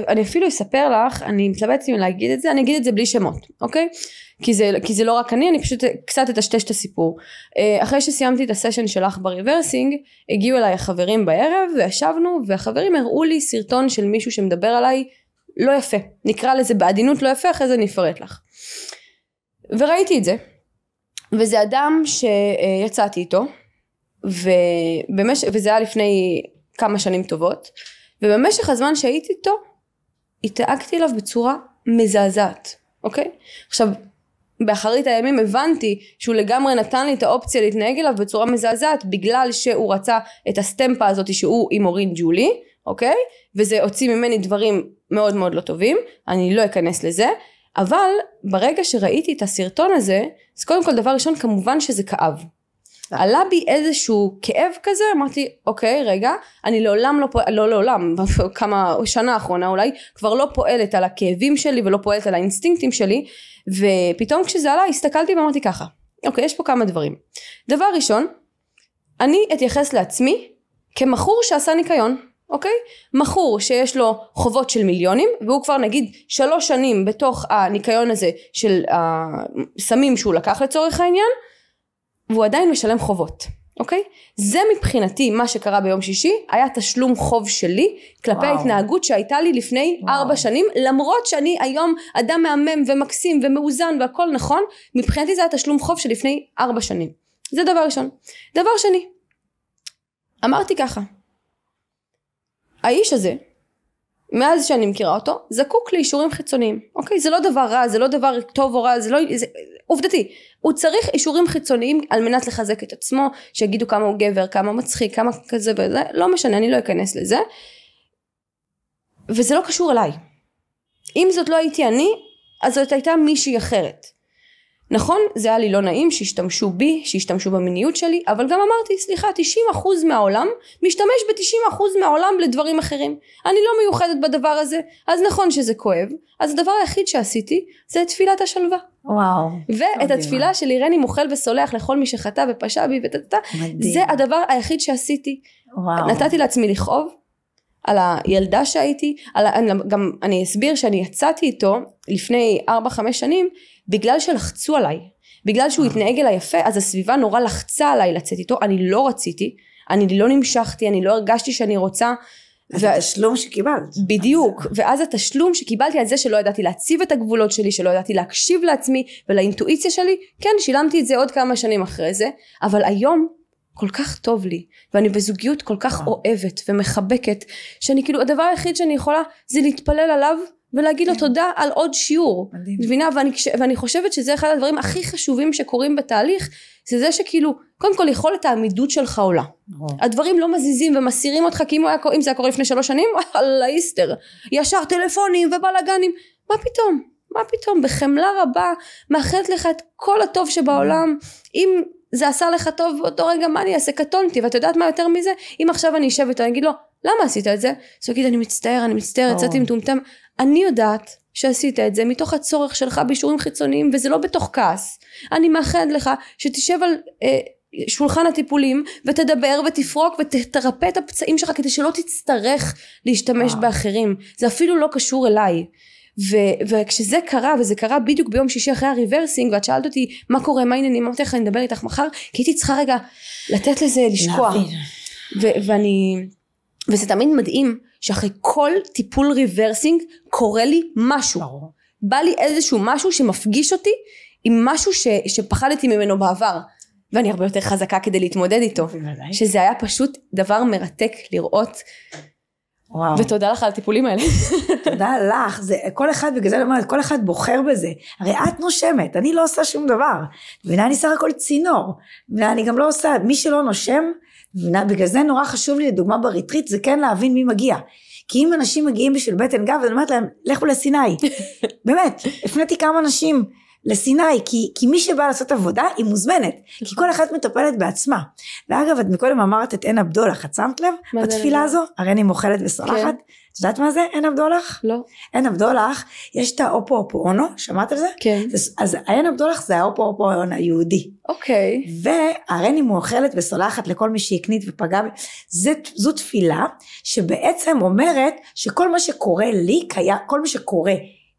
אני אפילו אספר לך, אני מתלבטת אם להגיד את זה, אני אגיד את זה בלי שמות, אוקיי? כי זה לא רק אני פשוט קצת אטשטש את הסיפור. אחרי שסיימתי את הסשן שלך בריברסינג, הגיעו אליי החברים בערב, וישבנו, והחברים הראו לי סרטון של מישהו שמדבר עליי לא יפה. נקרא לזה בעדינות לא יפה, אחרי זה נפרט לך. וראיתי את זה, וזה אדם שיצאתי איתו, וזה היה לפני כמה שנים טובות, ובמשך הזמן שהייתי איתו, התנהגתי אליו בצורה מזעזעת, אוקיי? עכשיו, באחרית הימים הבנתי שהוא לגמרי נתן לי את האופציה להתנהג אליו בצורה מזעזעת, בגלל שהוא רצה את הסטמפה הזאת שהוא עם אורין ג'ולי, אוקיי? וזה הוציא ממני דברים מאוד מאוד לא טובים, אני לא אכנס לזה, אבל ברגע שראיתי את הסרטון הזה, אז קודם כל דבר ראשון כמובן שזה כאב. עלה בי איזשהו כאב כזה, אמרתי, אוקיי, רגע, אני לעולם לא לעולם, כמה שנה האחרונה אולי, כבר לא פועלת על הכאבים שלי, ולא פועלת על האינסטינקטים שלי, ופתאום כשזה עלה, הסתכלתי ואמרתי ככה, אוקיי, יש פה כמה דברים. דבר ראשון, אני אתייחס לעצמי, כמחור שעשה ניקיון, אוקיי? מחור שיש לו חובות של מיליונים, והוא כבר נגיד 3 שנים בתוך הניקיון הזה, של הסמים שהוא לקח לצורך העניין, והוא עדיין משלם חובות, אוקיי? זה מבחינתי מה שקרה ביום שישי, היה תשלום חוב שלי, כלפי ההתנהגות שהייתה לי לפני 4 שנים, למרות שאני היום אדם מהמם ומקסים ומאוזן והכל נכון, מבחינתי זה היה תשלום חוב של לפני 4 שנים. זה דבר ראשון. דבר שני, אמרתי ככה, האיש הזה, מאז שאני מכירה אותו, זקוק לאישורים חיצוניים, אוקיי? זה לא דבר רע, זה לא דבר טוב או רע, זה עובדתי, הוא צריך אישורים חיצוניים על מנת לחזק את עצמו, שיגידו כמה הוא גבר, כמה מצחיק, כמה כזה וזה, לא משנה, אני לא אכנס לזה, וזה לא קשור אליי. אם זאת לא הייתי אני, אז זאת הייתה מישהי אחרת. נכון, זה היה לי לא נעים שהשתמשו בי, שהשתמשו במיניות שלי, אבל גם אמרתי, סליחה, 90% מהעולם משתמש ב-90% מהעולם לדברים אחרים. אני לא מיוחדת בדבר הזה, אז נכון שזה כואב, אז הדבר היחיד שעשיתי זה את תפילת השלווה. וואו. ואת התפילה של אירני מוכל וסולח לכל מי שחטא ופשע בי ותתתה, זה הדבר היחיד שעשיתי. וואו. נתתי לעצמי לכאוב על הילדה שהייתי, גם אני אסביר שאני יצאתי איתו לפני 4-5 שנים, בגלל שלחצו עליי, בגלל שהוא התנהג אליי יפה, אז הסביבה נורא לחצה עליי לצאת איתו, אני לא רציתי, אני לא נמשכתי, אני לא הרגשתי שאני רוצה. אז התשלום שקיבלת. בדיוק, ואז התשלום שקיבלתי על זה שלא ידעתי להציב את הגבולות שלי, שלא ידעתי להקשיב לעצמי ולאינטואיציה שלי, כן, שילמתי את זה עוד כמה שנים אחרי זה, אבל היום, כל כך טוב לי, ואני בזוגיות כל כך אוהבת ומחבקת, שאני כאילו הדבר היחיד שאני יכולה זה להתפלל עליו ולהגיד לו תודה על עוד שיעור. מבינה? ואני חושבת שזה אחד הדברים הכי חשובים שקורים בתהליך, זה שכאילו קודם כל יכולת העמידות שלך עולה. הדברים לא מזיזים ומסירים אותך, כי אם זה היה קורה לפני 3 שנים, על האיסטר, ישר טלפונים ובלגנים, מה פתאום, בחמלה רבה, מאחלת לך את כל הטוב שבעולם. אם זה עשה לך טוב באותו רגע, מה אני אעשה? קטונתי. ואת יודעת מה יותר מזה? אם עכשיו אני אשב איתו, אני אגיד לו, למה עשית את זה? אז הוא יגיד, אני מצטער, יצאתי מטומטם. אני יודעת שעשית את זה מתוך הצורך שלך באישורים חיצוניים, וזה לא בתוך כעס. אני מאחלת לך שתשב על שולחן הטיפולים, ותדבר ותפרוק ותרפא את הפצעים שלך, כדי שלא תצטרך להשתמש באחרים. זה אפילו לא קשור אליי. וכשזה קרה, וזה קרה בדיוק ביום שישי אחרי הריברסינג, ואת שאלת אותי מה קורה, מה העניינים, אמרתי לך אני אדבר איתך מחר, כי הייתי צריכה רגע לתת לזה לשקוע. וזה תמיד מדהים שאחרי כל טיפול ריברסינג קורה לי משהו, בא לי איזשהו משהו שמפגיש אותי עם משהו שפחדתי ממנו בעבר, ואני הרבה יותר חזקה כדי להתמודד איתו, שזה היה פשוט דבר מרתק לראות. וואו. ותודה לך על הטיפולים האלה. תודה לך, זה, כל אחד, בגלל זה אני אומרת, כל אחד בוחר בזה, הרי את נושמת, אני לא עושה שום דבר, ואני סך הכל צינור, ואני גם לא עושה, מי שלא נושם, בגלל זה נורא חשוב לי, לדוגמה בריטריט, זה כן להבין מי מגיע, כי אם אנשים מגיעים בשביל בטן גב, אני אומרת להם, לכו לסיני, באמת, הפניתי כמה אנשים לסיני, כי מי שבא לעשות עבודה, היא מוזמנת, כי כל אחת מטפלת בעצמה, ואגב, את מקודם אמרת את אין הבדולח, את שמת לב? בתפילה הזו, הרי אני מוכלת וסולחת, את יודעת מה זה אין הבדולח? לא. אין הבדולח, יש את האופו אופואונו, שמעת על זה? כן. אז האין הבדולח זה האופו אופואונו היהודי. אוקיי. והרי אני מוכלת וסולחת לכל מי שהקנית ופגע, זו תפילה שבעצם אומרת שכל מה שקורה לי, כל מה שקורה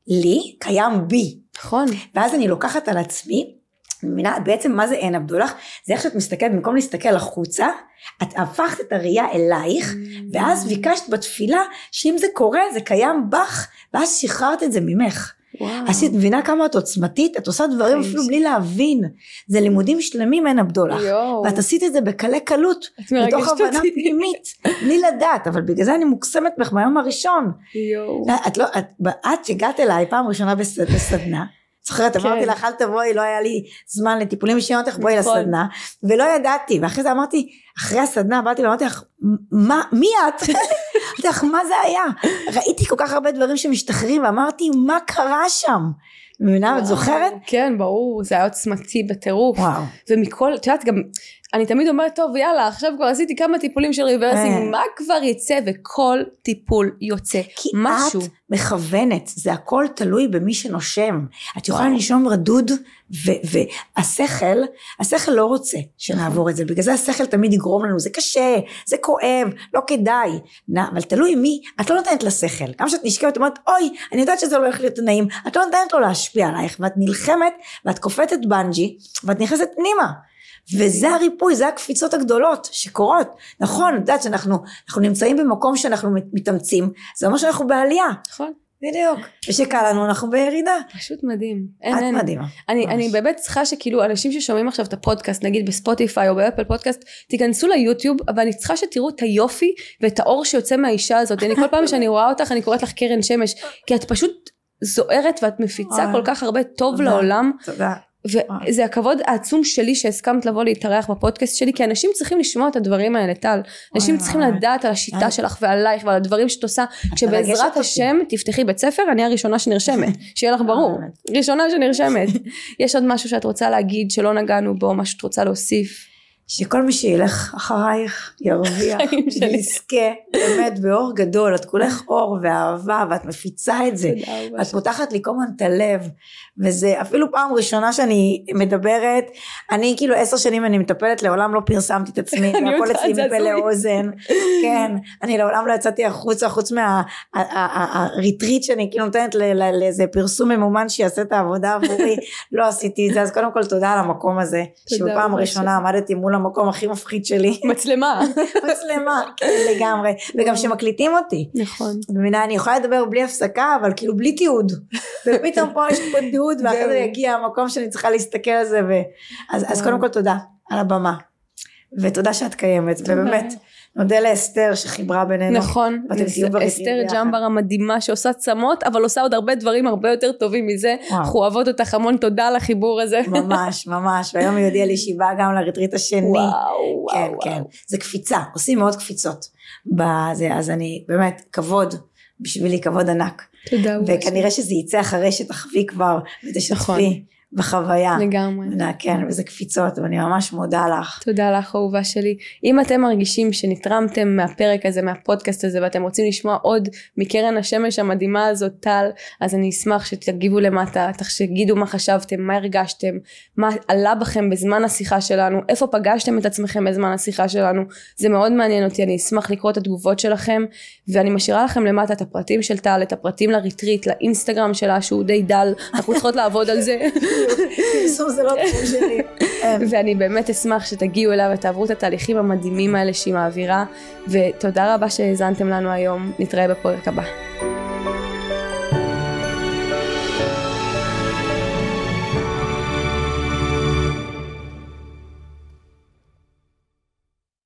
לי, קיים בי. נכון. ואז אני לוקחת על עצמי, בעצם מה זה אין הבדולח? זה איך שאת מסתכלת, במקום להסתכל החוצה, את הפכת את הראייה אלייך, ואז ביקשת בתפילה, שאם זה קורה, זה קיים בך, ואז שחררת את זה ממך. אז את מבינה כמה את עוצמתית, את עושה דברים אפילו בלי להבין, זה לימודים שלמים אין הבדולח, ואת עשית את זה בקלי קלות, בתוך הבנה פנימית, בלי לדעת, אבל בגלל זה אני מוקסמת בך מהיום הראשון. את שהגעת אליי פעם ראשונה בסדנה, זוכרת, אמרתי לך אל תבואי, לא היה לי זמן לטיפולים אישיים, אמרתי לך בואי לסדנה, ולא ידעתי, ואחרי זה אמרתי, אחרי הסדנה באתי ואמרתי לך, מי את? אמרתי לך, מה זה היה? ראיתי כל כך הרבה דברים שמשתחררים, ואמרתי, מה קרה שם? מבינה, את זוכרת? כן, ברור, זה היה עוצמתי בטירוף, ומכל, את יודעת גם, אני תמיד אומרת, טוב יאללה, עכשיו כבר עשיתי כמה טיפולים של ריברסינג, מה כבר יצא? וכל טיפול יוצא כי משהו. את מכוונת, זה הכל תלוי במי שנושם, את יכולה לנשום רדוד, והשכל לא רוצה שנעבור את זה, בגלל זה השכל תמיד יגרום לנו, זה קשה, זה כואב, לא כדאי, אבל תלוי מי, את לא נותנת לשכל, גם שאת נשכבת, את אומרת, אוי, אני יודעת שזה לא הולך להיות נעים, את לא נותנת לו להשפיע עלייך, ואת נלחמת, ואת קופטת בנג'י, ואת נכנסת פנימה, וזה הריפוי, זה הקפיצות הגדולות שקורות, נכון, את יודעת שאנחנו נמצאים במקום שאנחנו מתאמצים, זה אומר שאנחנו בעלייה, נכון, בדיוק, ושקל לנו אנחנו בירידה, פשוט מדהים, את מדהימה, אני באמת צריכה שכאילו אנשים ששומעים עכשיו את הפודקאסט, נגיד בספוטיפיי או באפל פודקאסט, תיכנסו ליוטיוב, אבל אני צריכה שתראו את היופי ואת האור שיוצא מהאישה הזאת, אני כל פעם שאני רואה אותך, אני קוראת לך קרן שמש, כי את פשוט זוהרת ואת מפיצה כל כך הרבה טוב לעולם, תודה. וזה הכבוד העצום שלי שהסכמת לבוא להתארח בפודקאסט שלי, כי אנשים צריכים לשמוע את הדברים האלה, טל, אנשים צריכים לדעת על השיטה שלך ועלייך ועל הדברים שאת עושה, כשבעזרת השם תפתחי בית ספר, אני הראשונה שנרשמת, שיהיה לך ברור, ראשונה שנרשמת. יש עוד משהו שאת רוצה להגיד שלא נגענו בו, משהו שאת רוצה להוסיף? שכל מי שילך אחרייך ירוויח ויזכה באמת באור גדול, את כולך אור ואהבה ואת מפיצה את זה, את פותחת לי כל הזמן את הלב, וזה אפילו פעם ראשונה שאני מדברת, אני כאילו 10 שנים אני מטפלת, לעולם לא פרסמתי את עצמי, והכל אצלי מפה לאוזן, כן, אני לעולם לא יצאתי החוצה, חוץ מהריטריט שאני כאילו נותנת לאיזה פרסום ממומן שיעשה את העבודה עבורי, לא עשיתי את זה, אז קודם כל תודה על המקום הזה, שבפעם ראשונה עמדתי מול המקום הכי מפחיד שלי. מצלמה. מצלמה, לגמרי. וגם שמקליטים אותי. נכון. אני יכולה לדבר בלי הפסקה, אבל כאילו בלי תיעוד. ופתאום פה יש פה תיעוד, ואחרי זה יגיע המקום שאני צריכה להסתכל על זה. אז קודם כל תודה על הבמה. ותודה שאת קיימת, ובאמת, נודה לאסתר שחיברה בינינו. נכון, אסתר ג'מבר המדהימה שעושה צמות, אבל עושה עוד הרבה דברים הרבה יותר טובים מזה, אנחנו אוהבות אותך המון, תודה על החיבור הזה. ממש, ממש, והיום היא יודעה לי שהיא באה גם לריטריט השני. כן, כן, זה קפיצה, עושים מאוד קפיצות בזה, אז אני באמת, כבוד, בשבילי כבוד ענק. תודה. וכנראה שזה יצא אחרי שתחווי כבר, ותשתפי. בחוויה. לגמרי. כן, וזה קפיצות, ואני ממש מודה לך. תודה לך, אהובה שלי. אם אתם מרגישים שנתרמתם מהפרק הזה, מהפודקאסט הזה, ואתם רוצים לשמוע עוד מקרן השמש המדהימה הזאת, טל, אז אני אשמח שתגיבו למטה, תגידו מה חשבתם, מה הרגשתם, מה עלה בכם בזמן השיחה שלנו, איפה פגשתם את עצמכם בזמן השיחה שלנו, זה מאוד מעניין אותי, אני אשמח לקרוא את התגובות שלכם, ואני משאירה לכם למטה את הפרטים של טל, את הפרטים לריטריט, לאינסטגרם שלה, שהוא די דל, אנחנו צריכות לעבוד על זה. זה לא תחום שלי. ואני באמת אשמח שתגיעו אליו ותעברו את התהליכים המדהימים האלה שהיא מעבירה, ותודה רבה שהזנתם לנו היום, נתראה בפרק הבא.